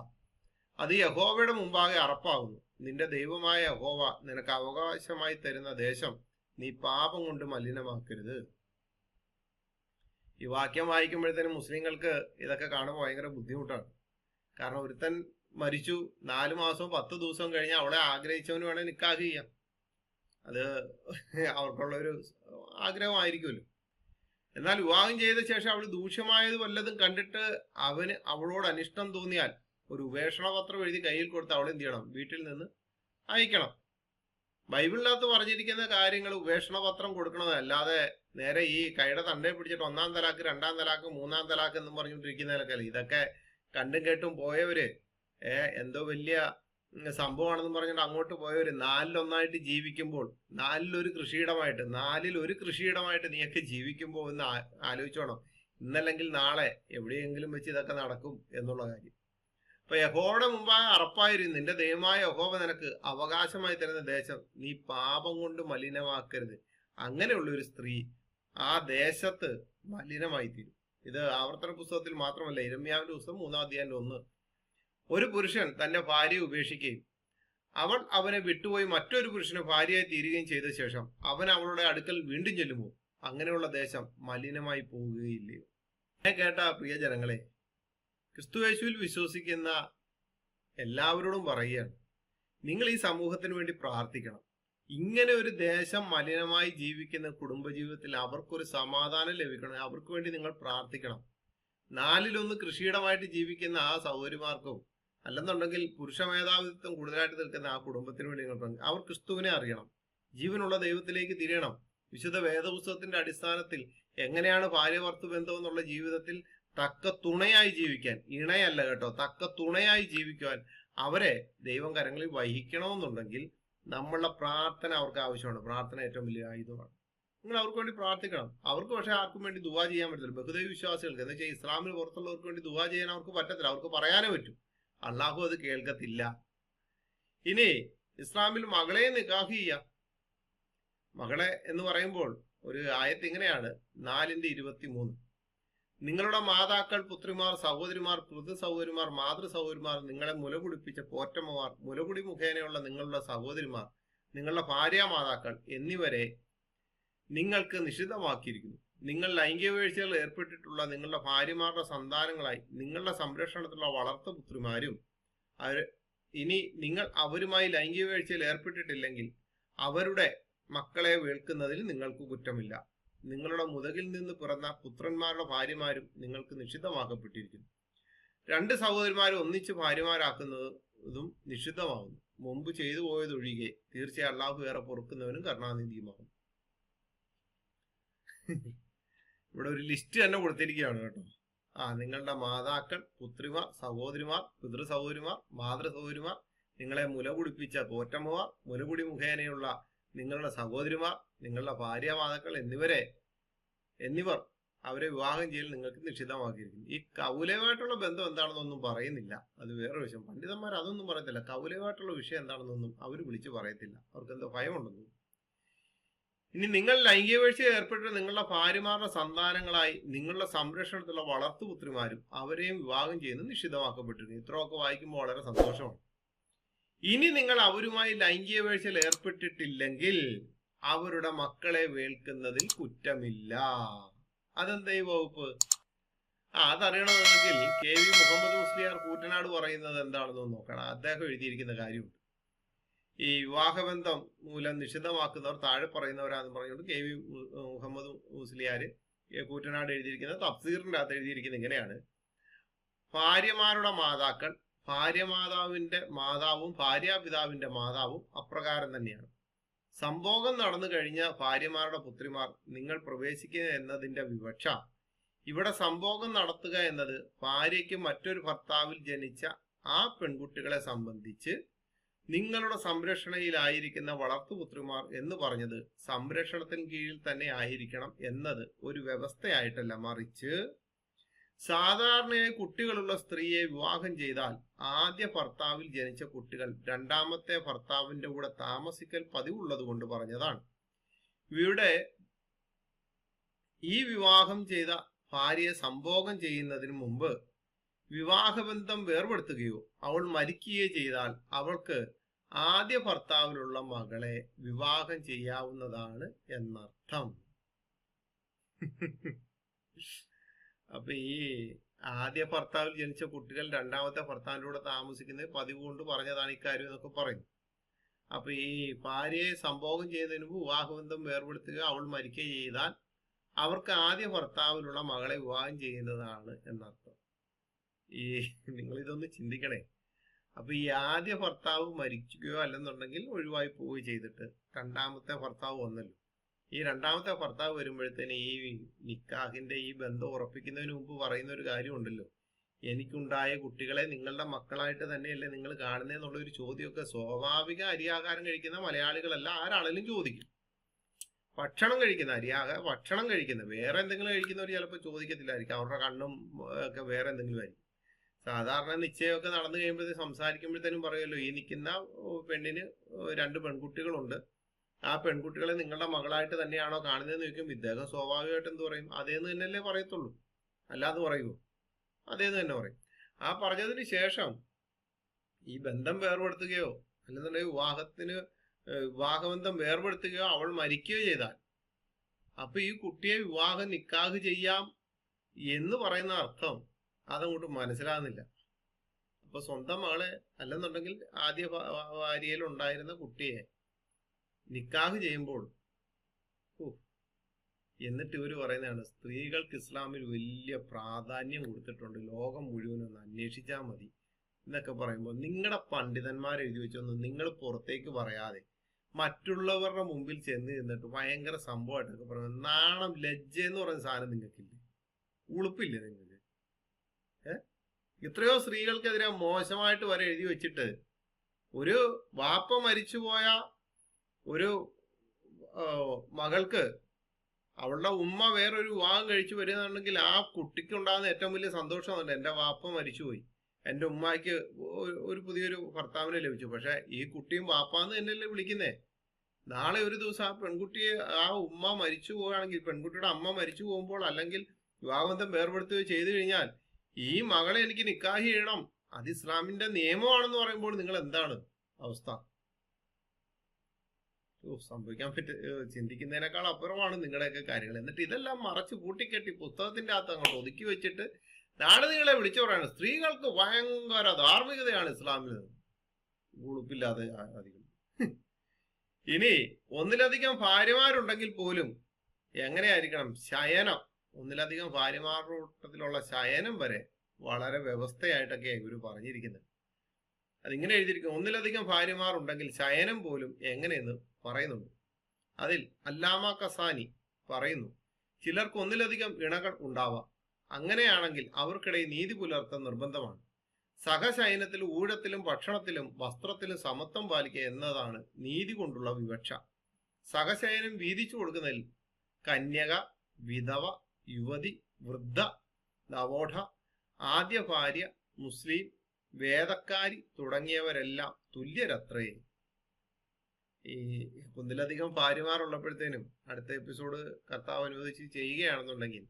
അത് യഹോവയുടെ മുമ്പാകെ അറപ്പാകുന്നു. നിന്റെ ദൈവമായ യഹോവ നിനക്ക് അവകാശമായി തരുന്ന ദേശം നീ പാപം കൊണ്ട് മലിനമാക്കരുത്. ഈ വാക്യം വായിക്കുമ്പോഴത്തേനും മുസ്ലിങ്ങൾക്ക് ഇതൊക്കെ കാണുമ്പോൾ ഭയങ്കര ബുദ്ധിമുട്ടാണ്. കാരണം ഒരുത്തൻ മരിച്ചു 4 മാസവും 10 ദിവസവും കഴിഞ്ഞ് അവളെ ആഗ്രഹിച്ചവന് വേണേൽ നിക്കാഹ് ചെയ്യാം. അത് അവർക്കുള്ളൊരു ആഗ്രഹമായിരിക്കുമല്ലോ. എന്നാൽ വിവാഹം ചെയ്ത ശേഷം അവൾ ദൂഷ്യമായത് വല്ലതും കണ്ടിട്ട് അവന് അവളോട് അനിഷ്ടം തോന്നിയാൽ ഒരു ഉപേക്ഷണ പത്രം എഴുതി കയ്യിൽ കൊടുത്ത് അവൾ എന്ത് ചെയ്യണം? വീട്ടിൽ നിന്ന് അയക്കണം. ബൈബിളിനകത്ത് പറഞ്ഞിരിക്കുന്ന കാര്യങ്ങൾ ഉപേക്ഷണ പത്രം കൊടുക്കണത്, അല്ലാതെ നേരെ ഈ കൈയുടെ തണ്ടയെ പിടിച്ചിട്ട് 1-ാം തലാക്ക് 2-ാം തലാക്ക് 3-ാം തലാക്ക് എന്നും പറഞ്ഞുകൊണ്ടിരിക്കുന്നതിനൊക്കെ ഇതൊക്കെ കണ്ടും കേട്ടും പോയവര് എന്തോ വലിയ സംഭവമാണെന്ന് പറഞ്ഞിട്ട് അങ്ങോട്ട് പോയവര് 4-1 ജീവിക്കുമ്പോൾ 4-1 കൃഷിയിടമായിട്ട് 4-1 കൃഷിയിടമായിട്ട് നീയൊക്കെ ജീവിക്കുമ്പോൾ ഒന്ന് ആലോചിച്ചോണം. ഇന്നല്ലെങ്കിൽ നാളെ എവിടെയെങ്കിലും വെച്ച് ഇതൊക്കെ നടക്കും എന്നുള്ള കാര്യം. അപ്പൊ യഹോവയുടെ മുമ്പാകെ അറപ്പായിരുന്നു. നിന്റെ ദൈവമായ യഹോവ നിനക്ക് അവകാശമായി തരുന്ന ദേശം നീ പാപം കൊണ്ട് മലിനമാക്കരുത്. അങ്ങനെയുള്ള ഒരു സ്ത്രീ ആ ദേശത്ത് മലിനമായി തീരും. ഇത് ആവർത്തന പുസ്തകത്തിൽ മാത്രമല്ല, യിരെമ്യാവിന്റെ പുസ്തകം 3-ാം അധ്യായം 1. ഒരു പുരുഷൻ തന്റെ ഭാര്യയെ ഉപേക്ഷിക്കുകയും അവൾ അവനെ വിട്ടുപോയി മറ്റൊരു പുരുഷന് ഭാര്യയായി തീരുകയും ചെയ്ത ശേഷം അവൻ അവളുടെ അടുക്കൽ വീണ്ടും ചെല്ലുമ്പോൾ അങ്ങനെയുള്ള ദേശം മലിനമായി പോവുകയില്ലയോ? കേട്ട പ്രിയ ജനങ്ങളെ, ക്രിസ്തുയേശുവിൽ വിശ്വസിക്കുന്ന എല്ലാവരോടും പറയുകയാണ്, നിങ്ങൾ ഈ സമൂഹത്തിന് വേണ്ടി പ്രാർത്ഥിക്കണം. ഇങ്ങനെ ഒരു ദേശം മലിനമായി ജീവിക്കുന്ന കുടുംബജീവിതത്തിൽ അവർക്കൊരു സമാധാനം ലഭിക്കണം. അവർക്ക് വേണ്ടി നിങ്ങൾ പ്രാർത്ഥിക്കണം. 4-1 കൃഷിയിടമായിട്ട് ജീവിക്കുന്ന ആ സഹോദരിമാർക്കും അല്ലെന്നുണ്ടെങ്കിൽ പുരുഷ മേധാവിത്വം കൂടുതലായിട്ട് നിൽക്കുന്ന ആ കുടുംബത്തിന് വേണ്ടി നിങ്ങൾ അവർ ക്രിസ്തുവിനെ അറിയണം, ജീവനുള്ള ദൈവത്തിലേക്ക് തിരിയണം. വിശുദ്ധ വേദപുസ്തകത്തിന്റെ അടിസ്ഥാനത്തിൽ എങ്ങനെയാണ് ഭാര്യ ഭർത്തൃ ബന്ധം എന്നുള്ള ജീവിതത്തിൽ തക്ക തുണയായി ജീവിക്കാൻ, ഇണയല്ല കേട്ടോ, തക്ക തുണയായി ജീവിക്കുവാൻ അവരെ ദൈവം കരങ്ങളിൽ വഹിക്കണമെന്നുണ്ടെങ്കിൽ നമ്മളുടെ പ്രാർത്ഥന അവർക്ക് ആവശ്യമാണ്. പ്രാർത്ഥന ഏറ്റവും വലിയ ആയുധമാണ്. നിങ്ങൾ അവർക്ക് വേണ്ടി പ്രാർത്ഥിക്കണം. അവർക്ക് പക്ഷെ ആർക്കും വേണ്ടി ദുആ ചെയ്യാൻ പറ്റില്ല. ബഹുദൈവ വിശ്വാസികൾക്ക്, എന്ന് വെച്ചാൽ ഇസ്ലാമിന് പുറത്തുള്ളവർക്ക് വേണ്ടി ദുആ ചെയ്യാൻ അവർക്ക് പറ്റത്തില്ല. അവർക്ക് പറയാനേ പറ്റും, അള്ളാഹു അത് കേൾക്കത്തില്ല. ഇനി ഇസ്ലാമിൽ മകളെ നിക്കാഹ് ചെയ്യാം. മകളെ എന്ന് പറയുമ്പോൾ ഒരു ആയത്ത് ഇങ്ങനെയാണ്, 4:23. നിങ്ങളുടെ മാതാക്കൾ, പുത്രിമാർ, സഹോദരിമാർ, പൃഥു സഹോദരിമാർ, മാതൃ സഹോദരിമാർ, നിങ്ങളെ മുലകുടിപ്പിച്ച പോറ്റമ്മമാർ, മുലകുടി മുഖേനയുള്ള നിങ്ങളുടെ സഹോദരിമാർ, നിങ്ങളുടെ ഭാര്യ മാതാക്കൾ എന്നിവരെ നിങ്ങൾക്ക് നിഷിദ്ധമാക്കിയിരിക്കുന്നു. നിങ്ങൾ ലൈംഗിക വീഴ്ചകൾ ഏർപ്പെട്ടിട്ടുള്ള നിങ്ങളുടെ ഭാര്യമാരുടെ സന്താനങ്ങളായി നിങ്ങളുടെ സംരക്ഷണത്തിലുള്ള വളർത്തു പുത്രിമാരും ഇനി നിങ്ങൾ അവരുമായി ലൈംഗിക വീഴ്ചയിൽ ഏർപ്പെട്ടിട്ടില്ലെങ്കിൽ അവരുടെ മക്കളെ വേൾക്കുന്നതിൽ നിങ്ങൾക്ക് കുറ്റമില്ല. നിങ്ങളുടെ മുതകിൽ നിന്ന് പിറന്ന പുത്രന്മാരുടെ ഭാര്യമാരും നിങ്ങൾക്ക് നിഷിദ്ധമാക്കപ്പെട്ടിരിക്കുന്നു. 2 സഹോദരിമാരെ ഒന്നിച്ച് ഭാര്യമാരാക്കുന്നതും നിഷിദ്ധമാകുന്നു. മുമ്പ് ചെയ്തു പോയതൊഴികെ തീർച്ചയായും അല്ലാഹു ഏറെ പൊറുക്കുന്നവനും കരുണാനിധിയുമാകും. ഇവിടെ ഒരു ലിസ്റ്റ് തന്നെ കൊടുത്തിരിക്കുകയാണ് കേട്ടോ. നിങ്ങളുടെ മാതാക്കൾ, പുത്രിമാർ, സഹോദരിമാർ, പിതൃ സഹോദരിമാർ, മാതൃ സഹോദരിമാർ, നിങ്ങളെ മുല കുടിപ്പിച്ച പോറ്റമ്മമാർ, മുലകുടി മുഖേനയുള്ള നിങ്ങളുടെ സഹോദരിമാർ, നിങ്ങളുടെ ഭാര്യ മാതാക്കൾ എന്നിവർ അവരെ വിവാഹം ചെയ്യൽ നിങ്ങൾക്ക് നിഷിദ്ധമാക്കിയിരിക്കുന്നു. ഈ കൗലയുമായിട്ടുള്ള ബന്ധം എന്താണെന്നൊന്നും പറയുന്നില്ല. അത് വേറെ വിഷയം. പണ്ഡിതന്മാർ അതൊന്നും പറയത്തില്ല. കൗലയുമായിട്ടുള്ള വിഷയം എന്താണെന്നൊന്നും അവർ വിളിച്ചു പറയത്തില്ല. അവർക്ക് എന്തോ ഭയമുണ്ടെന്നു. ഇനി നിങ്ങൾ ലൈംഗിക വീഴ്ചയിൽ ഏർപ്പെട്ട് നിങ്ങളുടെ ഭാര്യമാരുടെ സന്താനങ്ങളായി നിങ്ങളുടെ സംരക്ഷണത്തിലുള്ള വളർത്തുപുത്രിമാരും അവരെയും വിവാഹം ചെയ്യുന്നത് നിഷിദ്ധമാക്കപ്പെട്ടിരിക്കുന്നു. ഇത്രയൊക്കെ വായിക്കുമ്പോൾ വളരെ സന്തോഷമാണ്. ഇനി നിങ്ങൾ അവരുമായി ലൈംഗിക വീഴ്ചയിൽ ഏർപ്പെട്ടിട്ടില്ലെങ്കിൽ അവരുടെ മക്കളെ വേൽക്കുന്നതിൽ കുറ്റമില്ല. അതെന്താ ഈ വകുപ്പ്? അതറിയണമെങ്കിൽ KV മുഹമ്മദ് മുസ്ലിയാർ കൂറ്റനാട് പറയുന്നത് എന്താണെന്ന് നോക്കണം. അദ്ദേഹം എഴുതിയിരിക്കുന്ന കാര്യമുണ്ട്. ഈ വിവാഹബന്ധം മൂലം നിഷിദ്ധമാക്കുന്നവർ താഴെ പറയുന്നവരാന്ന് പറഞ്ഞുകൊണ്ട് KV മുഹമ്മദ് മുസ്ലിയാര് കൂറ്റനാട് എഴുതിയിരിക്കുന്ന തഫ്സീറിന്റെ അകത്ത് എഴുതിയിരിക്കുന്നത് ഇങ്ങനെയാണ്: ഭാര്യമാരുടെ മാതാക്കൾ, ഭാര്യമാതാവിന്റെ മാതാവും ഭാര്യാപിതാവിന്റെ മാതാവും അപ്രകാരം തന്നെയാണ്. സംഭോഗം നടന്നു കഴിഞ്ഞ ഭാര്യമാരുടെ പുത്രിമാർ നിങ്ങൾ പ്രവേശിക്കുക എന്നതിന്റെ വിവക്ഷ ഇവിടെ സംഭോഗം നടത്തുക എന്നത് ഭാര്യയ്ക്ക് മറ്റൊരു ഭർത്താവിൽ ജനിച്ച ആ പെൺകുട്ടികളെ സംബന്ധിച്ച് നിങ്ങളുടെ സംരക്ഷണയിലായിരിക്കുന്ന വളർത്തുപുത്രിമാർ എന്ന് പറഞ്ഞത് സംരക്ഷണത്തിന് കീഴിൽ തന്നെ ആയിരിക്കണം എന്നത് ഒരു വ്യവസ്ഥയായിട്ടല്ല, മറിച്ച് സാധാരണയായി കുട്ടികളുള്ള സ്ത്രീയെ വിവാഹം ചെയ്താൽ ആദ്യ ഭർത്താവിൽ ജനിച്ച കുട്ടികൾ രണ്ടാമത്തെ ഭർത്താവിന്റെ കൂടെ താമസിക്കൽ പതിവുള്ളത് കൊണ്ട് പറഞ്ഞതാണ്. ഇവിടെ ഈ വിവാഹം ചെയ്ത ഭാര്യയെ സംഭോഗം ചെയ്യുന്നതിന് മുമ്പ് വിവാഹബന്ധം വേർപെടുത്തുകയോ അവൾ മരിക്കുകയോ ചെയ്താൽ അവൾക്ക് ആദ്യ ഭർത്താവിലുള്ള മകളെ വിവാഹം ചെയ്യാവുന്നതാണ് എന്നർത്ഥം. അപ്പൊ ഈ ആദ്യ ഭർത്താവിൽ ജനിച്ച കുട്ടികൾ രണ്ടാമത്തെ ഭർത്താവിൻ്റെ കൂടെ താമസിക്കുന്നത് പതിവ് കൊണ്ട് പറഞ്ഞതാണ് ഇക്കാര്യം എന്നൊക്കെ പറയും. അപ്പൊ ഈ ഭാര്യയെ സംഭോഗം ചെയ്യുന്നതിന് മുമ്പ് വിവാഹബന്ധം വേർപെടുത്തുക അവൾ മരിക്കുകയോ ചെയ്താൽ അവർക്ക് ആദ്യ ഭർത്താവിലുള്ള മകളെ വിവാഹം ചെയ്യുന്നതാണ് എന്നർത്ഥം. ഈ നിങ്ങൾ ഇതൊന്ന് ചിന്തിക്കണേ. അപ്പൊ ഈ ആദ്യ ഭർത്താവ് മരിക്കുകയോ അല്ലെന്നുണ്ടെങ്കിൽ ഒഴിവായി പോവുകയോ ചെയ്തിട്ട് രണ്ടാമത്തെ ഭർത്താവ് വന്നല്ലോ. ഈ രണ്ടാമത്തെ ഭർത്താവ് വരുമ്പോഴത്തേന് ഈ നിക്കാഹിന്റെ ഈ ബന്ധം ഉറപ്പിക്കുന്നതിന് മുമ്പ് പറയുന്ന ഒരു കാര്യമുണ്ടല്ലോ, എനിക്കുണ്ടായ കുട്ടികളെ നിങ്ങളുടെ മക്കളായിട്ട് തന്നെയല്ലേ നിങ്ങൾ കാണുന്നതെന്നുള്ള ഒരു ചോദ്യമൊക്കെ സ്വാഭാവിക അരിയാഹാരം കഴിക്കുന്ന മലയാളികളല്ല ആരാണെങ്കിലും ചോദിക്കും. ഭക്ഷണം കഴിക്കുന്ന ഭക്ഷണം കഴിക്കുന്ന വേറെ എന്തെങ്കിലും കഴിക്കുന്നവർ ചിലപ്പോൾ ചോദിക്കത്തില്ലായിരിക്കും. അവരുടെ കണ്ണും ഒക്കെ വേറെ എന്തെങ്കിലും ആയിരിക്കും. സാധാരണ നിശ്ചയമൊക്കെ നടന്നു കഴിയുമ്പോഴത്തേക്കും സംസാരിക്കുമ്പോഴത്തേനും പറയുമല്ലോ, ഈ നിൽക്കുന്ന പെണ്ണിന് 2 പെൺകുട്ടികളുണ്ട്, ആ പെൺകുട്ടികളെ നിങ്ങളുടെ മകളായിട്ട് തന്നെയാണോ കാണുന്നതെന്ന് ചോദിക്കും. ഇദ്ദേഹം സ്വാഭാവികമായിട്ട് എന്ത് പറയും? അതേന്ന് തന്നെയല്ലേ പറയത്തുള്ളൂ, അല്ലാതെ പറയുമോ? അതേന്ന് തന്നെ പറയും. ആ പറഞ്ഞതിന് ശേഷം ഈ ബന്ധം വേർപെടുത്തുകയോ അല്ലെന്നുണ്ടെങ്കിൽ വിവാഹബന്ധം വേർപെടുത്തുകയോ അവൾ മരിക്കുകയോ ചെയ്താൽ അപ്പൊ ഈ കുട്ടിയെ നിക്കാഹ് ചെയ്യാം എന്ന് പറയുന്ന അർത്ഥം അതങ്ങോട്ട് മനസ്സിലാകുന്നില്ല. അപ്പൊ സ്വന്തം മകളെ അല്ലെന്നുണ്ടെങ്കിൽ ആദ്യ ഭാര്യയിൽ ഉണ്ടായിരുന്ന കുട്ടിയെ നിക്കാഹ് ചെയ്യുമ്പോൾ എന്നിട്ട് ഇവര് പറയുന്നതാണ് സ്ത്രീകൾക്ക് ഇസ്ലാമിൽ വലിയ പ്രാധാന്യം കൊടുത്തിട്ടുണ്ട്, ലോകം മുഴുവനും ഒന്ന് അന്വേഷിച്ചാൽ മതി എന്നൊക്കെ പറയുമ്പോൾ നിങ്ങളുടെ പണ്ഡിതന്മാർ എഴുതി വെച്ചൊന്നും നിങ്ങൾ പുറത്തേക്ക് പറയാതെ മറ്റുള്ളവരുടെ മുമ്പിൽ ചെന്ന് നിന്നിട്ട് ഭയങ്കര സംഭവമായിട്ടൊക്കെ പറയുന്നത് നാണം ലജ്ജ എന്ന് പറയുന്ന സാധനം നിങ്ങൾക്കില്ലേ? ഉളുപ്പില്ലേ നിങ്ങൾക്ക്? എത്രയോ സ്ത്രീകൾക്കെതിരെ മോശമായിട്ട് വരെ എഴുതി വെച്ചിട്ട് ഒരു വാപ്പ മരിച്ചുപോയ ഒരു മകൾക്ക് അവളുടെ ഉമ്മ വേറൊരു വിവാഹം കഴിച്ചു വരികയാണെന്നുണ്ടെങ്കിൽ ആ കുട്ടിക്ക് ഉണ്ടാകുന്ന ഏറ്റവും വലിയ സന്തോഷമാണ്, എൻ്റെ വാപ്പ മരിച്ചുപോയി, എൻ്റെ ഉമ്മയ്ക്ക് ഒരു പുതിയൊരു ഭർത്താവിനെ ലഭിച്ചു. പക്ഷെ ഈ കുട്ടിയും വാപ്പാന്ന് തന്നെയല്ലേ വിളിക്കുന്നേ. നാളെ ഒരു ദിവസം ആ പെൺകുട്ടിയെ ആ ഉമ്മ മരിച്ചു പോവുകയാണെങ്കിൽ, പെൺകുട്ടിയുടെ അമ്മ മരിച്ചു പോകുമ്പോൾ അല്ലെങ്കിൽ വിവാഹബന്ധം വേർപെടുത്തുകയോ ചെയ്തു കഴിഞ്ഞാൽ ഈ മകളെ എനിക്ക് നിക്കാഹ് ചെയ്യണം, അത് ഇസ്ലാമിന്റെ നിയമമാണെന്ന് പറയുമ്പോൾ നിങ്ങൾ എന്താണ് അവസ്ഥ? സംഭവിക്കാൻ ചിന്തിക്കുന്നതിനേക്കാൾ അപ്പുറമാണ് നിങ്ങളുടെയൊക്കെ കാര്യങ്ങൾ. എന്നിട്ട് ഇതെല്ലാം മറച്ച് പൂട്ടിക്കെട്ടി പുസ്തകത്തിന്റെ അകത്ത് അങ്ങോട്ട് ഒതുക്കി വെച്ചിട്ട് നാളെ നിങ്ങളെ വിളിച്ചു പറയണം സ്ത്രീകൾക്ക് ഭയങ്കര ധാർമ്മികതയാണ് ഇസ്ലാമിൽ. ഉളുപ്പില്ലാതെ അധികം. ഇനി ഒന്നിലധികം ഭാര്യമാരുണ്ടെങ്കിൽ പോലും എങ്ങനെയായിരിക്കണം ശയനം? ഒന്നിലധികം ഭാര്യമാരുടെ കൂട്ടത്തിലുള്ള ശയനം വരെ വളരെ വ്യവസ്ഥയായിട്ടൊക്കെ ഇവര് പറഞ്ഞിരിക്കുന്നത്. അതിങ്ങനെ എഴുതിയിരിക്കും, ഒന്നിലധികം ഭാര്യമാർ ഉണ്ടെങ്കിൽ ശയനം പോലും എങ്ങനെയെന്ന് പറയുന്നുണ്ട്. അതിൽ അല്ലാമ കസാനി പറയുന്നു, ചിലർക്ക് ഒന്നിലധികം ഇണകൾ ഉണ്ടാവാം. അങ്ങനെയാണെങ്കിൽ അവർക്കിടയിൽ നീതി പുലർത്താൻ നിർബന്ധമാണ്. സഹശയനത്തിൽ ഊഴത്തിലും ഭക്ഷണത്തിലും വസ്ത്രത്തിലും സമത്വം പാലിക്കുക എന്നതാണ് നീതി കൊണ്ടുള്ള വിവക്ഷ. സഹശയനം വീതിച്ചു കൊടുക്കുന്നതിൽ കന്യക, വിധവ, യുവതി, വൃദ്ധ, നവോഢ, ആദ്യ ഭാര്യ, മുസ്ലിം, വേദക്കാരി തുടങ്ങിയവരെല്ലാം തുല്യരത്രേ. ഈ ഒന്നിലധികം ഭാര്യമാരുള്ളപ്പോഴത്തേനും അടുത്ത എപ്പിസോഡ് കർത്താവ് അനുവദിച്ച് ചെയ്യുകയാണെന്നുണ്ടെങ്കിൽ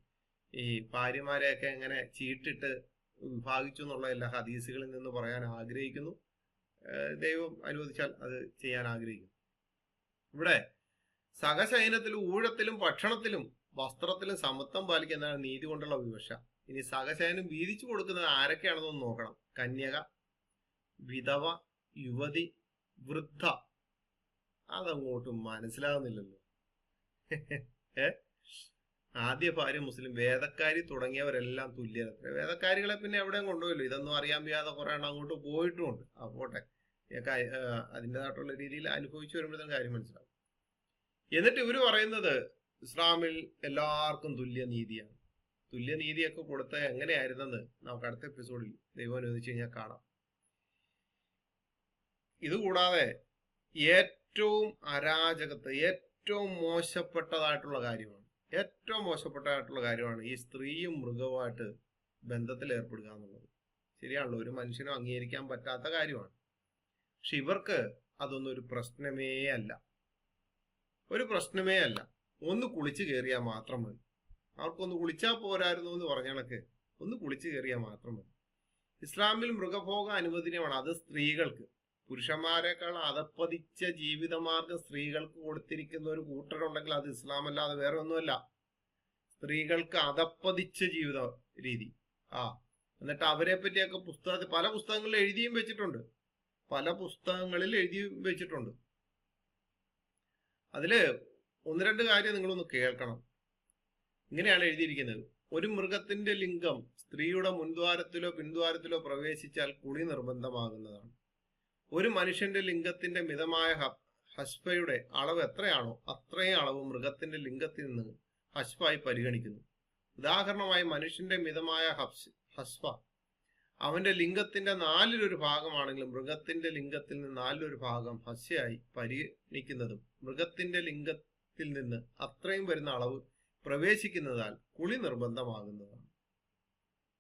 ഈ ഭാര്യമാരെയൊക്കെ എങ്ങനെ ചീട്ടിട്ട് വിഭാഗിച്ചു എന്നുള്ള എല്ലാ ഹദീസുകളിൽ നിന്ന് പറയാൻ ആഗ്രഹിക്കുന്നു. ദൈവം അനുവദിച്ചാൽ അത് ചെയ്യാൻ ആഗ്രഹിക്കുന്നു. ഇവിടെ സഹശയനത്തിലും ഊഴത്തിലും ഭക്ഷണത്തിലും വസ്ത്രത്തിലും സമത്വം പാലിക്കുന്നതാണ് നീതി കൊണ്ടുള്ള വിവക്ഷ. ഇനി സഹശയനം വീതിച്ചു കൊടുക്കുന്നത് ആരൊക്കെയാണെന്നൊന്ന് നോക്കണം. കന്യക, വിധവ, യുവതി, വൃദ്ധ. അതങ്ങോട്ടും മനസ്സിലാകുന്നില്ലല്ലോ. ആദ്യ ഭാര്യ മുസ്ലിം, വേദക്കാരി തുടങ്ങിയവരെല്ലാം തുല്യത. വേദക്കാരികളെ പിന്നെ എവിടെയും കൊണ്ടുപോയല്ലോ. ഇതൊന്നും അറിയാൻ വയ്യാതെ കുറെ എണ്ണം അങ്ങോട്ട് പോയിട്ടുമുണ്ട്. പോട്ടെ, അതിൻ്റെതായിട്ടുള്ള രീതിയിൽ അനുഭവിച്ചു വരുമ്പോഴത്തേക്കും കാര്യം മനസ്സിലാവും. എന്നിട്ട് ഇവര് പറയുന്നത് ഇസ്ലാമിൽ എല്ലാവർക്കും തുല്യനീതിയാണ്. തുല്യനീതിയൊക്കെ കൊടുത്ത് എങ്ങനെയായിരുന്നെന്ന് നമുക്ക് അടുത്ത എപ്പിസോഡിൽ ദൈവം അനുവദിച്ചു കഴിഞ്ഞാൽ കാണാം. ഇതുകൂടാതെ ഏറ്റവും അരാജകത്തെ, ഏറ്റവും മോശപ്പെട്ടതായിട്ടുള്ള കാര്യമാണ് ഈ സ്ത്രീയും മൃഗവുമായിട്ട് ബന്ധത്തിൽ ഏർപ്പെടുക എന്നുള്ളത്. ശരിയാണല്ലോ, ഒരു മനുഷ്യനും അംഗീകരിക്കാൻ പറ്റാത്ത കാര്യമാണ്. പക്ഷെ ഇവർക്ക് അതൊന്നും ഒരു പ്രശ്നമേ അല്ല. ഒന്ന് കുളിച്ചു കയറിയാൽ മാത്രം മതി. അവർക്കൊന്ന് കുളിച്ചാൽ പോരായിരുന്നു എന്ന് പറഞ്ഞ കണക്ക് ഒന്ന് കുളിച്ചു കയറിയാൽ മാത്രം മതി. ഇസ്ലാമിൽ മൃഗഭോഗം അനുവദനീയമാണ്. അത് സ്ത്രീകൾക്ക്. പുരുഷന്മാരെക്കാൾ അധപ്പതിച്ച ജീവിതമാർഗം സ്ത്രീകൾക്ക് കൊടുത്തിരിക്കുന്ന ഒരു കൂട്ടരുണ്ടെങ്കിൽ അത് ഇസ്ലാം അല്ലാതെ വേറെ ഒന്നുമല്ല. സ്ത്രീകൾക്ക് അധപ്പതിച്ച ജീവിത രീതി. എന്നിട്ട് അവരെ പറ്റിയൊക്കെ പല പുസ്തകങ്ങളിൽ എഴുതിയും വെച്ചിട്ടുണ്ട്. അതില് ഒന്ന് രണ്ട് കാര്യം നിങ്ങളൊന്ന് കേൾക്കണം. ഇങ്ങനെയാണ് എഴുതിയിരിക്കുന്നത്: ഒരു മൃഗത്തിന്റെ ലിംഗം സ്ത്രീയുടെ മുൻദ്വാരത്തിലോ പിൻദ്വാരത്തിലോ പ്രവേശിച്ചാൽ കുളി നിർബന്ധമാകുന്നതാണ്. ഒരു മനുഷ്യന്റെ ലിംഗത്തിന്റെ മിതമായ ഹസ്ഫയുടെ അളവ് എത്രയാണോ അത്രയും അളവ് മൃഗത്തിന്റെ ലിംഗത്തിൽ നിന്ന് ഹസ്ഫായി പരിഗണിക്കുന്നു. ഉദാഹരണമായി മനുഷ്യന്റെ മിതമായ ഹസ്ഫ അവന്റെ ലിംഗത്തിന്റെ 1/4 ഭാഗമാണെങ്കിലും മൃഗത്തിന്റെ ലിംഗത്തിൽ നിന്ന് 1/4 ഭാഗം ഹസ്യായി പരിഗണിക്കുന്നതും മൃഗത്തിന്റെ ലിംഗത്തിൽ നിന്ന് അത്രയും വരുന്ന അളവ് പ്രവേശിക്കുന്നതാൽ കുളി നിർബന്ധമാകുന്നതാണ്.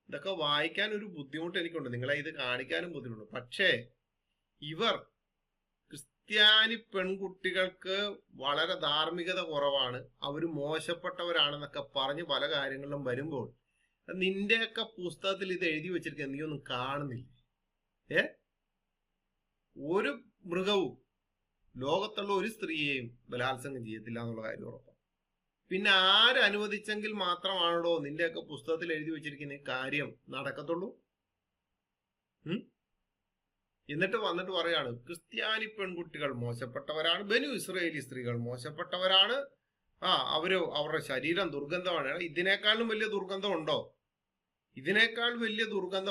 ഇതൊക്കെ വായിക്കാൻ ഒരു ബുദ്ധിമുട്ട് എനിക്കുണ്ട്, നിങ്ങളെ ഇത് കാണിക്കാനും ബുദ്ധിമുട്ടുണ്ട്. പക്ഷേ ഇവർ ക്രിസ്ത്യാനി പെൺകുട്ടികൾക്ക് വളരെ ധാർമ്മികത കുറവാണ്, അവർ മോശപ്പെട്ടവരാണെന്നൊക്കെ പറഞ്ഞ് പല കാര്യങ്ങളിലും വരുമ്പോൾ നിന്റെയൊക്കെ പുസ്തകത്തിൽ ഇത് എഴുതി വെച്ചിരിക്കുക നീ ഒന്നും കാണുന്നില്ല. ഒരു മൃഗവും ലോകത്തുള്ള ഒരു സ്ത്രീയെയും ബലാത്സംഗം ചെയ്യത്തില്ല എന്നുള്ള കാര്യം ഉറപ്പാണ്. പിന്നെ ആര് അനുവദിച്ചെങ്കിൽ മാത്രമാണോ നിന്റെയൊക്കെ പുസ്തകത്തിൽ എഴുതി വെച്ചിരിക്കുന്ന കാര്യം നടക്കത്തുള്ളൂ? എന്നിട്ട് വന്നിട്ട് പറയാണ് ക്രിസ്ത്യാനി പെൺകുട്ടികൾ മോശപ്പെട്ടവരാണ്, ബനു ഇസ്രായേലി സ്ത്രീകൾ മോശപ്പെട്ടവരാണ്, അവരുടെ ശരീരം ദുർഗന്ധമാണ്. ഇതിനേക്കാളും വലിയ ദുർഗന്ധം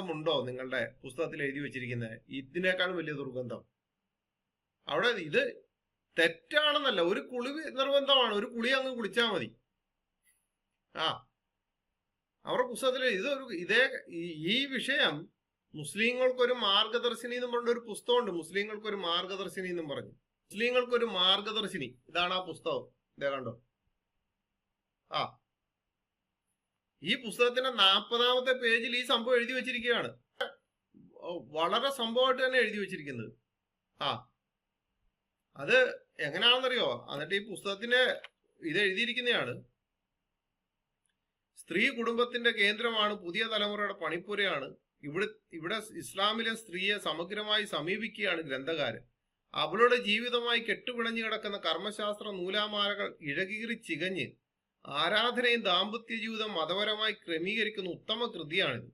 ഉണ്ടോ? നിങ്ങളുടെ പുസ്തകത്തിൽ എഴുതി വെച്ചിരിക്കുന്നത്? ഇതിനേക്കാളും വലിയ ദുർഗന്ധം അവിടെ ഇത് തെറ്റാണെന്നല്ല, ഒരു കുളി നിർബന്ധമാണ്. ഒരു കുളി അങ്ങ് കുളിച്ചാൽ മതി. അവരുടെ പുസ്തകത്തിൽ ഈ വിഷയം മുസ്ലിങ്ങൾക്കൊരു മാർഗദർശിനി എന്നും പറഞ്ഞ ഒരു പുസ്തകമുണ്ട്. മുസ്ലിങ്ങൾക്കൊരു മാർഗദർശിനി എന്നും പറഞ്ഞു. മുസ്ലിങ്ങൾക്കൊരു മാർഗദർശിനി, ഇതാണ് ആ പുസ്തകം. ഇതേ കണ്ടോ? ഈ പുസ്തകത്തിന്റെ 40ാമത്തെ പേജിൽ ഈ സംഭവം എഴുതി വെച്ചിരിക്കുകയാണ്. വളരെ സംഭവമായിട്ട് തന്നെ എഴുതി വെച്ചിരിക്കുന്നത്. അത് എങ്ങനെയാണെന്നറിയോ? എന്നിട്ട് ഈ പുസ്തകത്തിന്റെ ഇത് എഴുതിയിരിക്കുന്നതാണ്: സ്ത്രീ കുടുംബത്തിന്റെ കേന്ദ്രമാണ്, പുതിയ തലമുറയുടെ പണിപ്പുരയാണ്. ഇവിടെ ഇസ്ലാമിലെ സ്ത്രീയെ സമഗ്രമായി സമീപിക്കുകയാണ് ഗ്രന്ഥകാരൻ. അവളുടെ ജീവിതമായി കെട്ടുപിണഞ്ഞു കിടക്കുന്ന കർമ്മശാസ്ത്ര നൂലാമാലകൾ ഇഴകീറി ചികഞ്ഞ് ആരാധനയും ദാമ്പത്യ ജീവിതം മതപരമായി ക്രമീകരിക്കുന്ന ഉത്തമ കൃതിയാണിത്.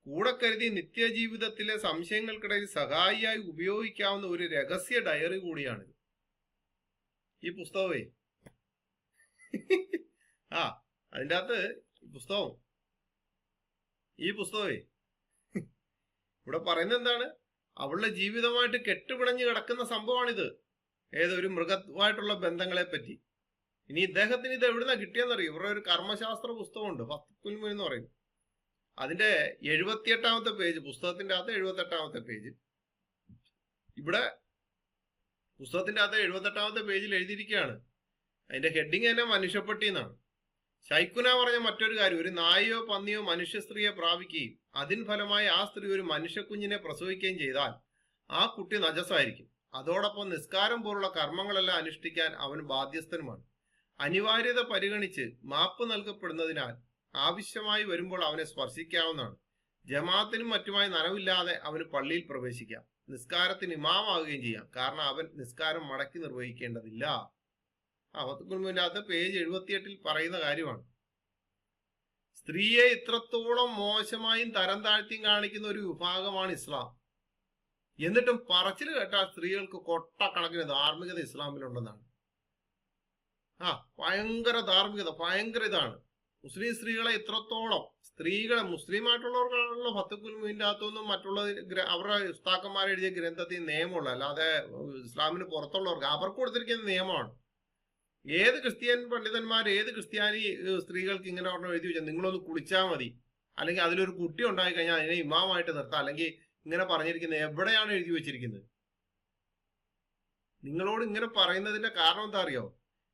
കൂടെ കരുതി നിത്യജീവിതത്തിലെ സംശയങ്ങൾക്കിടയിൽ സഹായിയായി ഉപയോഗിക്കാവുന്ന ഒരു രഹസ്യ ഡയറി കൂടിയാണിത്. ഈ പുസ്തകമേ അതിൻ്റെ അകത്ത് ഈ പുസ്തകമേ ഇവിടെ പറയുന്നത് എന്താണ്? അവളുടെ ജീവിതമായിട്ട് കെട്ടുപിണഞ്ഞു കിടക്കുന്ന സംഭവമാണിത്. ഏതൊരു മൃഗമായിട്ടുള്ള ബന്ധങ്ങളെ പറ്റി. ഇനി ഇദ്ദേഹത്തിന് ഇത് എവിടുന്ന കിട്ടിയെന്നറിയും? ഇവരുടെ ഒരു കർമ്മശാസ്ത്ര പുസ്തകമുണ്ട്, ഫത്തുൽ എന്ന് പറയും. അതിന്റെ 78ാമത്തെ പേജ്, പുസ്തകത്തിന്റെ അകത്ത് 78ാമത്തെ പേജ്. ഇവിടെ പുസ്തകത്തിന്റെ അകത്ത് 78ാമത്തെ പേജിൽ എഴുതിയിരിക്കുകയാണ്. അതിന്റെ ഹെഡിങ് തന്നെ മനുഷ്യപ്പട്ടി എന്നാണ്. ശൈഖുന പറഞ്ഞ മറ്റൊരു കാര്യം: ഒരു നായയോ പന്നിയോ മനുഷ്യ സ്ത്രീയെ പ്രാപിക്കുകയും അതിൻ ഫലമായി ആ സ്ത്രീ ഒരു മനുഷ്യക്കുഞ്ഞിനെ പ്രസവിക്കുകയും ചെയ്താൽ ആ കുട്ടി നജസായിരിക്കും. അതോടൊപ്പം നിസ്കാരം പോലുള്ള കർമ്മങ്ങളെല്ലാം അനുഷ്ഠിക്കാൻ അവൻ ബാധ്യസ്ഥനുമാണ്. അനിവാര്യത പരിഗണിച്ച് മാപ്പ് നൽകപ്പെടുന്നതിനാൽ ആവശ്യമായി വരുമ്പോൾ അവനെ സ്പർശിക്കാവുന്നതാണ്. ജമാഅത്തിനും മറ്റുമായി നനവില്ലാതെ അവന് പള്ളിയിൽ പ്രവേശിക്കാം. നിസ്കാരത്തിന് ഇമാമാവുകയും ചെയ്യാം. കാരണം അവൻ നിസ്കാരം മടക്കി നിർവഹിക്കേണ്ടതില്ല. ഫത്തുൽ അകത്ത് പേജ് 78 പറയുന്ന കാര്യമാണ്. സ്ത്രീയെ ഇത്രത്തോളം മോശമായും തരം താഴ്ത്തിയും കാണിക്കുന്ന ഒരു വിഭാഗമാണ് ഇസ്ലാം. എന്നിട്ടും പറച്ചിൽ കേട്ടാൽ സ്ത്രീകൾക്ക് കൊട്ടക്കണക്കിന് ധാർമ്മികത ഇസ്ലാമിലുണ്ടെന്നാണ്. ഭയങ്കര ധാർമ്മികത, ഭയങ്കര ഇതാണ്. മുസ്ലിം സ്ത്രീകളെ ഇത്രത്തോളം, സ്ത്രീകളെ മുസ്ലിമായിട്ടുള്ളവർക്കാണല്ലോ ഫത്തുൽ മുഈനിന്റെ അകത്തൊന്നും മറ്റുള്ള അവരുടെ ഉസ്താക്കന്മാർ എഴുതിയ ഗ്രന്ഥത്തിൽ നിയമമുള്ള, അല്ലാതെ ഇസ്ലാമിന് പുറത്തുള്ളവർക്ക് അവർക്ക് കൊടുത്തിരിക്കുന്ന നിയമമാണ്. ഏത് ക്രിസ്ത്യൻ പണ്ഡിതന്മാർ, ഏത് ക്രിസ്ത്യാനി സ്ത്രീകൾക്ക് ഇങ്ങനെ ഒരെണ്ണം എഴുതി വെച്ചാൽ നിങ്ങളൊന്ന് കുളിച്ചാൽ മതി, അല്ലെങ്കിൽ അതിലൊരു കുട്ടി ഉണ്ടായി കഴിഞ്ഞാൽ അതിനെ ഇമാമായിട്ട് നിർത്താം, അല്ലെങ്കിൽ ഇങ്ങനെ പറഞ്ഞിരിക്കുന്നത് എവിടെയാണ് എഴുതി വെച്ചിരിക്കുന്നത്? നിങ്ങളോട് ഇങ്ങനെ പറയുന്നതിന്റെ കാരണം എന്താ അറിയോ?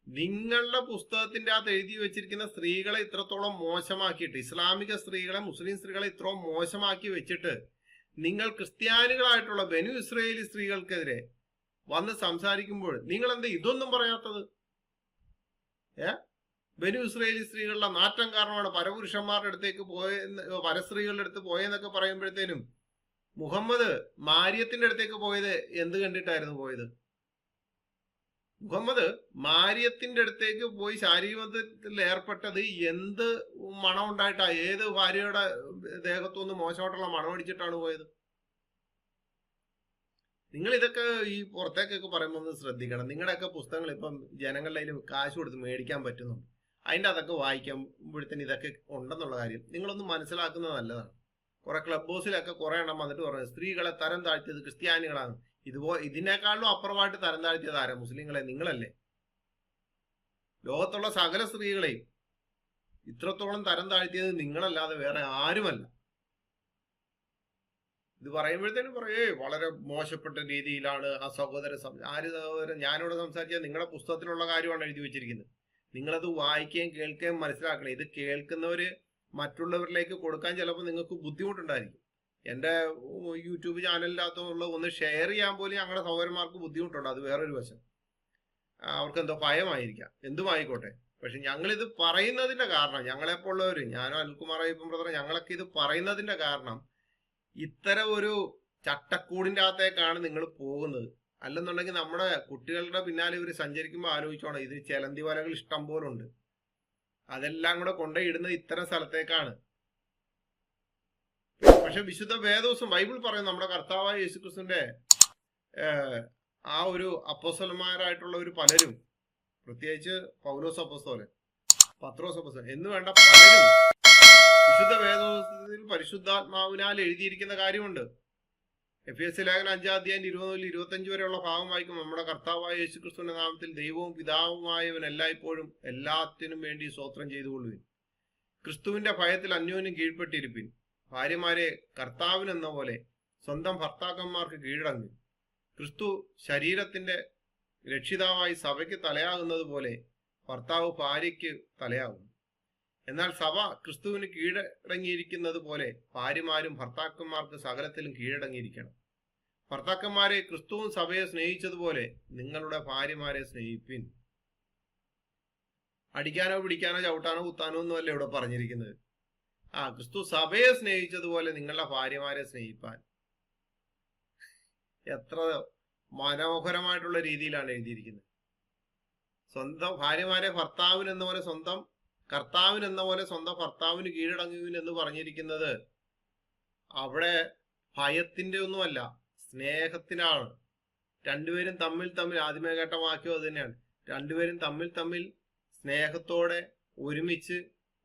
നിങ്ങളുടെ പുസ്തകത്തിന്റെ അകത്ത് എഴുതി വെച്ചിരിക്കുന്ന സ്ത്രീകളെ ഇത്രത്തോളം മോശമാക്കിയിട്ട്, ഇസ്ലാമിക സ്ത്രീകളെ, മുസ്ലിം സ്ത്രീകളെ ഇത്രയും മോശമാക്കി വെച്ചിട്ട് നിങ്ങൾ ക്രിസ്ത്യാനികളായിട്ടുള്ള ബനു ഇസ്രായേലി സ്ത്രീകൾക്കെതിരെ വന്ന് സംസാരിക്കുമ്പോൾ നിങ്ങൾ എന്താ ഇതൊന്നും പറയാത്തത്? ബനു ഇസ്രായേലി സ്ത്രീകളുടെ നാറ്റം കാരണമാണ് പരപുരുഷന്മാരുടെ അടുത്തേക്ക് പരസ്ത്രീകളുടെ അടുത്ത് പോയെന്നൊക്കെ പറയുമ്പോഴത്തേനും മുഹമ്മദ് മാര്യത്തിന്റെ അടുത്തേക്ക് പോയത് എന്ത് കണ്ടിട്ടായിരുന്നു പോയത്? മുഹമ്മദ് മാര്യത്തിന്റെ അടുത്തേക്ക് പോയി ശാരീരികത്തിൽ ഏർപ്പെട്ടത് എന്ത് മണം ഉണ്ടായിട്ടാ? ഏത് ഭാര്യയുടെ ദേഹത്തുനിന്ന് മോശമായിട്ടുള്ള മണം അടിച്ചിട്ടാണ് പോയത്? നിങ്ങൾ ഇതൊക്കെ ഈ പുറത്തേക്കൊക്കെ പറയുമ്പോൾ ഒന്ന് ശ്രദ്ധിക്കണം. നിങ്ങളുടെയൊക്കെ പുസ്തകങ്ങൾ ഇപ്പം ജനങ്ങളുടെ കയ്യിൽ കാശ് കൊടുത്ത് മേടിക്കാൻ പറ്റുന്നുണ്ട്. അതിൻ്റെ അതൊക്കെ വായിക്കുമ്പോഴത്തേന് ഇതൊക്കെ ഉണ്ടെന്നുള്ള കാര്യം നിങ്ങളൊന്ന് മനസ്സിലാക്കുന്നത് നല്ലതാണ്. കുറെ ക്ലബ് ഹൗസിലൊക്കെ കുറെ എണ്ണം വന്നിട്ട് പറഞ്ഞു സ്ത്രീകളെ തരം താഴ്ത്തിയത് ക്രിസ്ത്യാനികളാണ്. ഇതിനേക്കാളും അപ്പുറമായിട്ട് തരം താഴ്ത്തിയത് ആരാ? മുസ്ലിങ്ങളെ, നിങ്ങളല്ലേ. ലോകത്തുള്ള സകല സ്ത്രീകളെയും ഇത്രത്തോളം തരം താഴ്ത്തിയത് നിങ്ങളല്ലാതെ വേറെ ആരുമല്ല. ഇത് പറയുമ്പോഴത്തേനും പറയേ വളരെ മോശപ്പെട്ട രീതിയിലാണ് ആ സഹോദരൻ. ഞാനിവിടെ സംസാരിച്ചാൽ നിങ്ങളുടെ പുസ്തകത്തിലുള്ള കാര്യമാണ് എഴുതി വെച്ചിരിക്കുന്നത്. നിങ്ങളത് വായിക്കുകയും കേൾക്കുകയും മനസ്സിലാക്കണം. ഇത് കേൾക്കുന്നവര് മറ്റുള്ളവരിലേക്ക് കൊടുക്കാൻ ചിലപ്പോൾ നിങ്ങൾക്ക് ബുദ്ധിമുട്ടുണ്ടായിരിക്കും. എൻ്റെ യൂട്യൂബ് ചാനലിനകത്തുള്ള ഒന്ന് ഷെയർ ചെയ്യാൻ പോലും ഞങ്ങളുടെ സഹോദരന്മാർക്ക് ബുദ്ധിമുട്ടുണ്ട്. അത് വേറൊരു വശം. അവർക്ക് എന്തോ ഭയമായിരിക്കാം, എന്തുമായിക്കോട്ടെ. പക്ഷെ ഞങ്ങളിത് പറയുന്നതിന്റെ കാരണം, ഞങ്ങളെപ്പോലുള്ളവര്, ഞാനും അനിൽകുമാർ അയ്യപ്പൻ ബ്രദർ, ഞങ്ങളൊക്കെ ഇത് പറയുന്നതിന്റെ കാരണം ഇത്തരം ഒരു ചട്ടക്കൂടിന്റെ അകത്തേക്കാണ് നിങ്ങൾ പോകുന്നത്. അല്ലെന്നുണ്ടെങ്കിൽ നമ്മുടെ കുട്ടികളുടെ പിന്നാലെ ഇവർ സഞ്ചരിക്കുമ്പോൾ ആലോചിച്ചോണം, ഇതിന് ചെലന്തി വലകൾ ഇഷ്ടം പോലെ ഉണ്ട്. അതെല്ലാം കൂടെ കൊണ്ടുപോയിടുന്നത് ഇത്തരം സ്ഥലത്തേക്കാണ്. പക്ഷെ വിശുദ്ധ വേദോസം ബൈബിൾ പറയും നമ്മുടെ കർത്താവായ യേശുക്രിസ്തുവിന്റെ ആ ഒരു അപ്പോസ്തലന്മാരായിട്ടുള്ള ഒരു പലരും, പ്രത്യേകിച്ച് പൗലോസ് അപ്പോസ്തലൻ, പത്രോസ് അപ്പോസ്തലൻ എന്ന് വേണ്ട പലരും വിശുദ്ധ വേദോസത്തിൽ പരിശുദ്ധാത്മാവിനാൽ എഴുതിയിരിക്കുന്ന കാര്യമുണ്ട്. എഫേസ്യ ലേഖനം 5-ാം അധ്യായം 20 മുതൽ 25 വരെയുള്ള ഭാഗം വായിക്കും. നമ്മുടെ കർത്താവായ യേശുക്രിസ്തുവിന്റെ നാമത്തിൽ ദൈവവും പിതാവുമായവൻ എല്ലായ്പ്പോഴും എല്ലാത്തിനും വേണ്ടി സ്തോത്രം ചെയ്തുകൊള്ളുവിൻ. ക്രിസ്തുവിന്റെ ഭയത്തിൽ അന്യോന്യം കീഴ്പ്പെട്ടിരിപ്പിൻ. ഭാര്യമാരെ കർത്താവിനെന്ന പോലെ സ്വന്തം ഭർത്താക്കന്മാർക്ക് കീഴടങ്ങും. ക്രിസ്തു ശരീരത്തിന്റെ രക്ഷിതാവായി സഭയ്ക്ക് തലയാകുന്നത് പോലെ ഭർത്താവ് ഭാര്യയ്ക്ക് തലയാകും. എന്നാൽ സഭ ക്രിസ്തുവിന് കീഴടങ്ങിയിരിക്കുന്നത് പോലെ ഭാര്യമാരും ഭർത്താക്കന്മാർക്ക് സകലത്തിലും കീഴടങ്ങിയിരിക്കണം. ഭർത്താക്കന്മാരെ ക്രിസ്തുവും സഭയെ സ്നേഹിച്ചതുപോലെ നിങ്ങളുടെ ഭാര്യമാരെ സ്നേഹിപ്പിൻ. അടിക്കാനോ പിടിക്കാനോ ചവിട്ടാനോ കുത്താനോ ഒന്നുമല്ല ഇവിടെ പറഞ്ഞിരിക്കുന്നത്. ക്രിസ്തു സഭയെ സ്നേഹിച്ചതുപോലെ നിങ്ങളുടെ ഭാര്യമാരെ സ്നേഹിപ്പാൻ. എത്ര മനോഹരമായിട്ടുള്ള രീതിയിലാണ് എഴുതിയിരിക്കുന്നത്. സ്വന്തം ഭാര്യമാരെ ഭർത്താവിനെന്ന പോലെ സ്വന്തം കർത്താവിനെന്ന പോലെ സ്വന്തം ഭർത്താവിന് കീഴടങ്ങുവിൻ എന്ന് പറഞ്ഞിരിക്കുന്നത് അവിടെ ഭയത്തിന്റെ ഒന്നുമല്ല, സ്നേഹത്തിനാണ്. രണ്ടുപേരും തമ്മിൽ ആദ്യമേ കേട്ട വാക്യം അത് തന്നെയാണ്. രണ്ടുപേരും തമ്മിൽ സ്നേഹത്തോടെ ഒരുമിച്ച്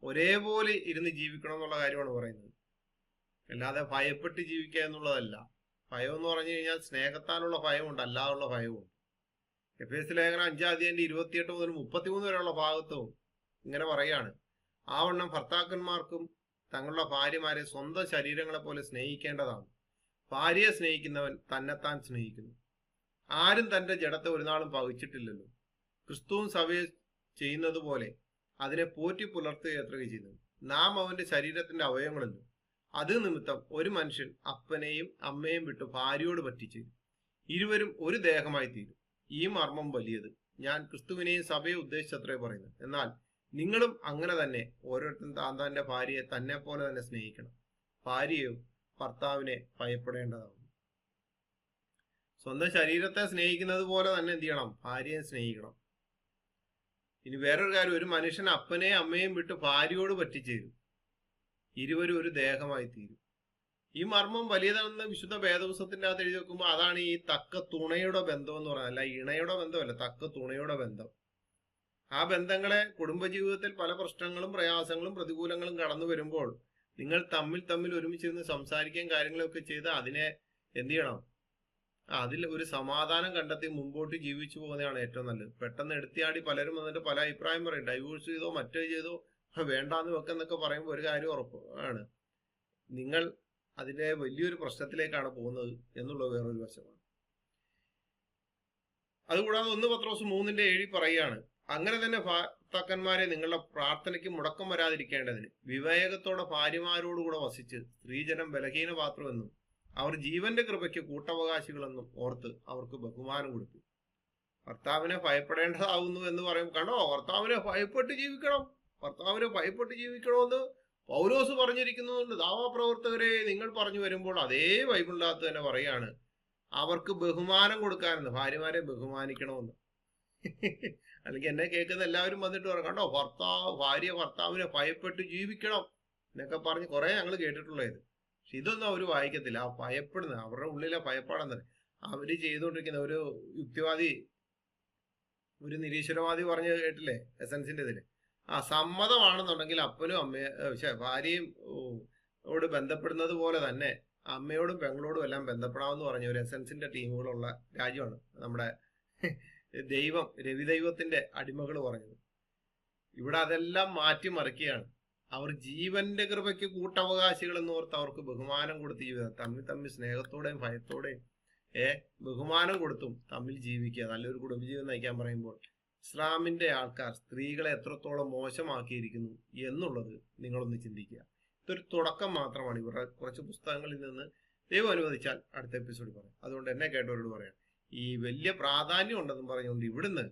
ഒരേപോലെ ഇരുന്ന് ജീവിക്കണം എന്നുള്ള കാര്യമാണ് പറയുന്നത്. അല്ലാതെ ഭയപ്പെട്ട് ജീവിക്കുക എന്നുള്ളതല്ല. ഭയം എന്ന് പറഞ്ഞു കഴിഞ്ഞാൽ സ്നേഹത്താലുള്ള ഭയമുണ്ട്, അല്ലാതുള്ള ഭയവും. എഫേസ്യ ലേഖനം 5-ാം അധ്യായം 28 മുതൽ 33 വരെയുള്ള ഭാഗത്തും ഇങ്ങനെ പറയാണ്, ആവണ്ണം ഭർത്താക്കന്മാർക്കും തങ്ങളുടെ ഭാര്യമാരെ സ്വന്തം ശരീരങ്ങളെ പോലെ സ്നേഹിക്കേണ്ടതാണ്. ഭാര്യയെ സ്നേഹിക്കുന്നവൻ തന്നെത്താൻ സ്നേഹിക്കുന്നു. ആരും തന്റെ ജഡത്തെ ഒരു നാളും പകച്ചിട്ടില്ലല്ലോ. ക്രിസ്തുവും സഭയെ ചെയ്യുന്നത് പോലെ അതിനെ പോറ്റി പുലർത്തുകയത്രയും ചെയ്യുന്നു. നാം അവന്റെ ശരീരത്തിന്റെ അവയവങ്ങളല്ലോ. അത് നിമിത്തം ഒരു മനുഷ്യൻ അപ്പനെയും അമ്മയും വിട്ട് ഭാര്യയോട് പറ്റിച്ചേരും, ഇരുവരും ഒരു ദേഹമായി തീരും. ഈ മർമ്മം വലിയത്. ഞാൻ ക്രിസ്തുവിനെയും സഭയെ ഉദ്ദേശിച്ചത്രേ പറയുന്നത്. എന്നാൽ നിങ്ങളും അങ്ങനെ തന്നെ ഓരോരുത്തരും താന്താന്റെ ഭാര്യയെ തന്നെ പോലെ തന്നെ സ്നേഹിക്കണം. ഭാര്യയോ ഭർത്താവിനെ ഭയപ്പെടേണ്ടതാകുന്നു. സ്വന്തം ശരീരത്തെ സ്നേഹിക്കുന്നത് പോലെ തന്നെ എന്ത് ചെയ്യണം? ഭാര്യയെ സ്നേഹിക്കണം. ഇനി വേറൊരു കാര്യം, ഒരു മനുഷ്യൻ അപ്പനെയും അമ്മയും വിട്ട് ഭാര്യയോട് പറ്റിച്ചേരും. ഇരുവരും ഒരു ദേഹമായി തീരും. ഈ മർമ്മം വലിയതാണെന്ന് വിശുദ്ധ വേദപുസ്തകത്തിന്റെ അകത്ത് എഴുതി വെക്കുമ്പോൾ അതാണ് ഈ തക്ക തുണയുടെ ബന്ധം എന്ന് പറയുന്നത്. അല്ല ഇണയുടെ ബന്ധമല്ല, തക്ക തുണയുടെ ബന്ധം. ആ ബന്ധങ്ങളെ കുടുംബജീവിതത്തിൽ പല പ്രശ്നങ്ങളും പ്രയാസങ്ങളും പ്രതികൂലങ്ങളും കടന്നു വരുമ്പോൾ നിങ്ങൾ തമ്മിൽ ഒരുമിച്ചിരുന്ന് സംസാരിക്കുകയും കാര്യങ്ങളൊക്കെ ചെയ്ത് അതിനെ എന്ത് ചെയ്യണം? അതിൽ ഒരു സമാധാനം കണ്ടെത്തി മുമ്പോട്ട് ജീവിച്ചു പോകുന്നതാണ് ഏറ്റവും നല്ലത്. പെട്ടെന്ന് എടുത്തിയാടി പലരും വന്നിട്ട് പല അഭിപ്രായം പറയും. ഡൈവോഴ്സ് ചെയ്തോ മറ്റോ ചെയ്തോ വേണ്ടാന്ന് വെക്കെന്നൊക്കെ പറയുമ്പോൾ ഒരു കാര്യം ഉറപ്പാണ്, നിങ്ങൾ അതിന്റെ വലിയൊരു പ്രശ്നത്തിലേക്കാണ് പോകുന്നത് എന്നുള്ളത് വേറൊരു വശമാണ്. അതുകൂടാതെ 1 പത്രോസ് 3:7 പറയുകയാണ്, അങ്ങനെ തന്നെ ഭർത്താക്കന്മാരെ നിങ്ങളുടെ പ്രാർത്ഥനയ്ക്ക് മുടക്കം വരാതിരിക്കേണ്ടതിന് വിവേകത്തോടെ ഭാര്യമാരോടുകൂടെ വസിച്ച് സ്ത്രീജനം ബലഹീന പാത്രമെന്നും അവർ ജീവന്റെ കൃപയ്ക്ക് കൂട്ടവകാശികളെന്നും ഓർത്ത് അവർക്ക് ബഹുമാനം കൊടുത്തു. ഭർത്താവിനെ ഭയപ്പെടേണ്ടതാവുന്നു എന്ന് പറയുമ്പോൾ കണ്ടോ, ഭർത്താവിനെ ഭയപ്പെട്ട് ജീവിക്കണം, ഭർത്താവിനെ ഭയപ്പെട്ട് ജീവിക്കണമെന്ന് പൗലോസ് പറഞ്ഞിരിക്കുന്നുണ്ട്. ദാവാപ്രവർത്തകരെ നിങ്ങൾ പറഞ്ഞു വരുമ്പോൾ അതേ ബൈബിളിനകത്ത് തന്നെ പറയാണ് അവർക്ക് ബഹുമാനം കൊടുക്കാനെന്ന്, ഭാര്യമാരെ ബഹുമാനിക്കണമെന്ന്. അല്ലെങ്കിൽ എന്നെ കേൾക്കുന്ന എല്ലാവരും വന്നിട്ട് പറയും, കണ്ടോ ഭാര്യ ഭർത്താവിനെ ഭയപ്പെട്ട് ജീവിക്കണം എന്നൊക്കെ പറഞ്ഞ് കുറെ ഞങ്ങൾ കേട്ടിട്ടുള്ളത്. പക്ഷെ ഇതൊന്നും അവർ വായിക്കത്തില്ല. ആ ഭയപ്പെടുന്ന അവരുടെ ഉള്ളിലെ ഭയപ്പാടെന്ന് അവര് ചെയ്തുകൊണ്ടിരിക്കുന്ന ഒരു യുക്തിവാദി, ഒരു നിരീശ്വരവാദി പറഞ്ഞ് കേട്ടില്ലേ എസൻസിന്റെ ഇതില്, സമ്മതമാണെന്നുണ്ടെങ്കിൽ അപ്പനും ഭാര്യയും ഓട് ബന്ധപ്പെടുന്നത് പോലെ തന്നെ അമ്മയോടും പെങ്ങളോടും എല്ലാം ബന്ധപ്പെടാമെന്ന് പറഞ്ഞ ഒരു എസൻസിന്റെ ടീമുകളുള്ള രാജ്യമാണ് നമ്മുടെ ദൈവം, രവിദൈവത്തിന്റെ അടിമകൾ പറഞ്ഞത്. ഇവിടെ അതെല്ലാം മാറ്റിമറിക്കുകയാണ്. അവർ ജീവന്റെ കൃപയ്ക്ക് കൂട്ടവകാശികൾ എന്ന് ഓർത്ത് അവർക്ക് ബഹുമാനം കൊടുത്ത് ജീവിതം തമ്മിൽ സ്നേഹത്തോടെയും ഭയത്തോടെയും ബഹുമാനം കൊടുത്തും തമ്മിൽ ജീവിക്കുക, നല്ലൊരു കുടുംബജീവിതം നയിക്കാൻ പറയുമ്പോൾ ഇസ്ലാമിന്റെ ആൾക്കാർ സ്ത്രീകളെ എത്രത്തോളം മോശമാക്കിയിരിക്കുന്നു എന്നുള്ളത് നിങ്ങളൊന്ന് ചിന്തിക്കുക. ഇതൊരു തുടക്കം മാത്രമാണ്. ഇവരുടെ കുറച്ച് പുസ്തകങ്ങളിൽ നിന്ന് ദൈവം അനുവദിച്ചാൽ അടുത്ത എപ്പിസോഡിൽ പറയാം. അതുകൊണ്ട് എന്നെ കേട്ടവരോട് പറയാം, ഈ വലിയ പ്രാധാന്യം ഉണ്ടെന്നും പറഞ്ഞുകൊണ്ട് ഇവിടുന്ന്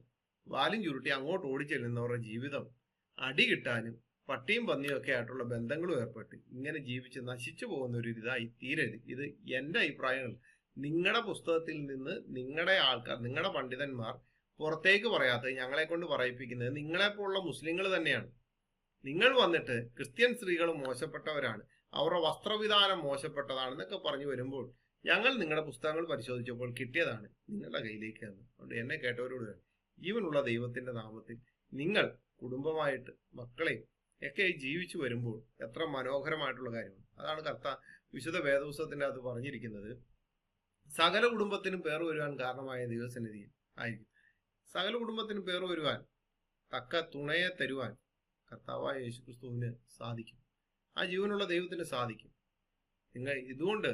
വാലും ചുരുട്ടി അങ്ങോട്ട് ഓടിച്ചെല്ലുന്നവരുടെ ജീവിതം അടി കിട്ടാനും പട്ടിയും പന്നിയും ഒക്കെ ആയിട്ടുള്ള ബന്ധങ്ങളും ഏർപ്പെട്ട് ഇങ്ങനെ ജീവിച്ച് നശിച്ചു പോകുന്ന ഒരു ഇതായി തീരരുത്. ഇത് എന്റെ അഭിപ്രായങ്ങൾ നിങ്ങളുടെ പുസ്തകത്തിൽ നിന്ന് നിങ്ങളുടെ ആൾക്കാർ, നിങ്ങളുടെ പണ്ഡിതന്മാർ പുറത്തേക്ക് പറയാത്തത്, ഞങ്ങളെ കൊണ്ട് പറയിപ്പിക്കുന്നത് നിങ്ങളെപ്പോലുള്ള മുസ്ലിങ്ങൾ തന്നെയാണ്. നിങ്ങൾ വന്നിട്ട് ക്രിസ്ത്യൻ സ്ത്രീകൾ മോശപ്പെട്ടവരാണ്, അവരുടെ വസ്ത്രവിധാനം മോശപ്പെട്ടതാണെന്നൊക്കെ പറഞ്ഞു വരുമ്പോൾ ഞങ്ങൾ നിങ്ങളുടെ പുസ്തകങ്ങൾ പരിശോധിച്ചപ്പോൾ കിട്ടിയതാണ് നിങ്ങളുടെ കയ്യിലേക്ക് തന്നു. അതുകൊണ്ട് എന്നെ കേട്ടവരോട് ജീവനുള്ള ദൈവത്തിന്റെ നാമത്തിൽ നിങ്ങൾ കുടുംബമായിട്ട് മക്കളെയും ഒക്കെ ജീവിച്ചു വരുമ്പോൾ എത്ര മനോഹരമായിട്ടുള്ള കാര്യമാണ്. അതാണ് വിശുദ്ധ വേദപുസ്തകത്തിന്റെ അത് പറഞ്ഞിരിക്കുന്നത്. സകല കുടുംബത്തിനും പേർ വരുവാൻ കാരണമായ ദൈവസന്നിധിയിൽ ആയിരിക്കും. സകല കുടുംബത്തിനും പേർ വരുവാൻ തക്ക തുണയെ തരുവാൻ കർത്താവായ യേശുക്രിസ്തുവിന് സാധിക്കും. ആ ജീവനുള്ള ദൈവത്തിന് സാധിക്കും. നിങ്ങൾ ഇതുകൊണ്ട്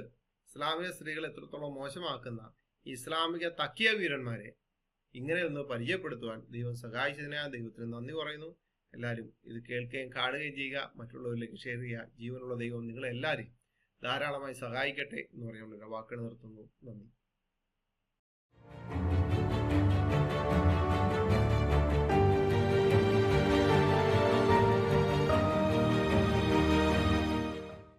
ഇസ്ലാമിക സ്ത്രീകൾ എത്രത്തോളം മോശമാക്കുന്ന ഇസ്ലാമിക തക്കിയ വീരന്മാരെ ഇങ്ങനെ ഒന്ന് പരിചയപ്പെടുത്തുവാൻ ദൈവം സഹായിച്ചതിനെ ആ ദൈവത്തിന് നന്ദി പറയുന്നു. എല്ലാവരും ഇത് കേൾക്കുകയും കാണുകയും ചെയ്യുക, മറ്റുള്ളവരിലേക്ക് ഷെയർ ചെയ്യുക. ജീവനുള്ള ദൈവം നിങ്ങളെല്ലാവരെയും ധാരാളമായി സഹായിക്കട്ടെ എന്ന് പറഞ്ഞുകൊണ്ട് വാക്കുകൾ നിർത്തുന്നു. നന്ദി.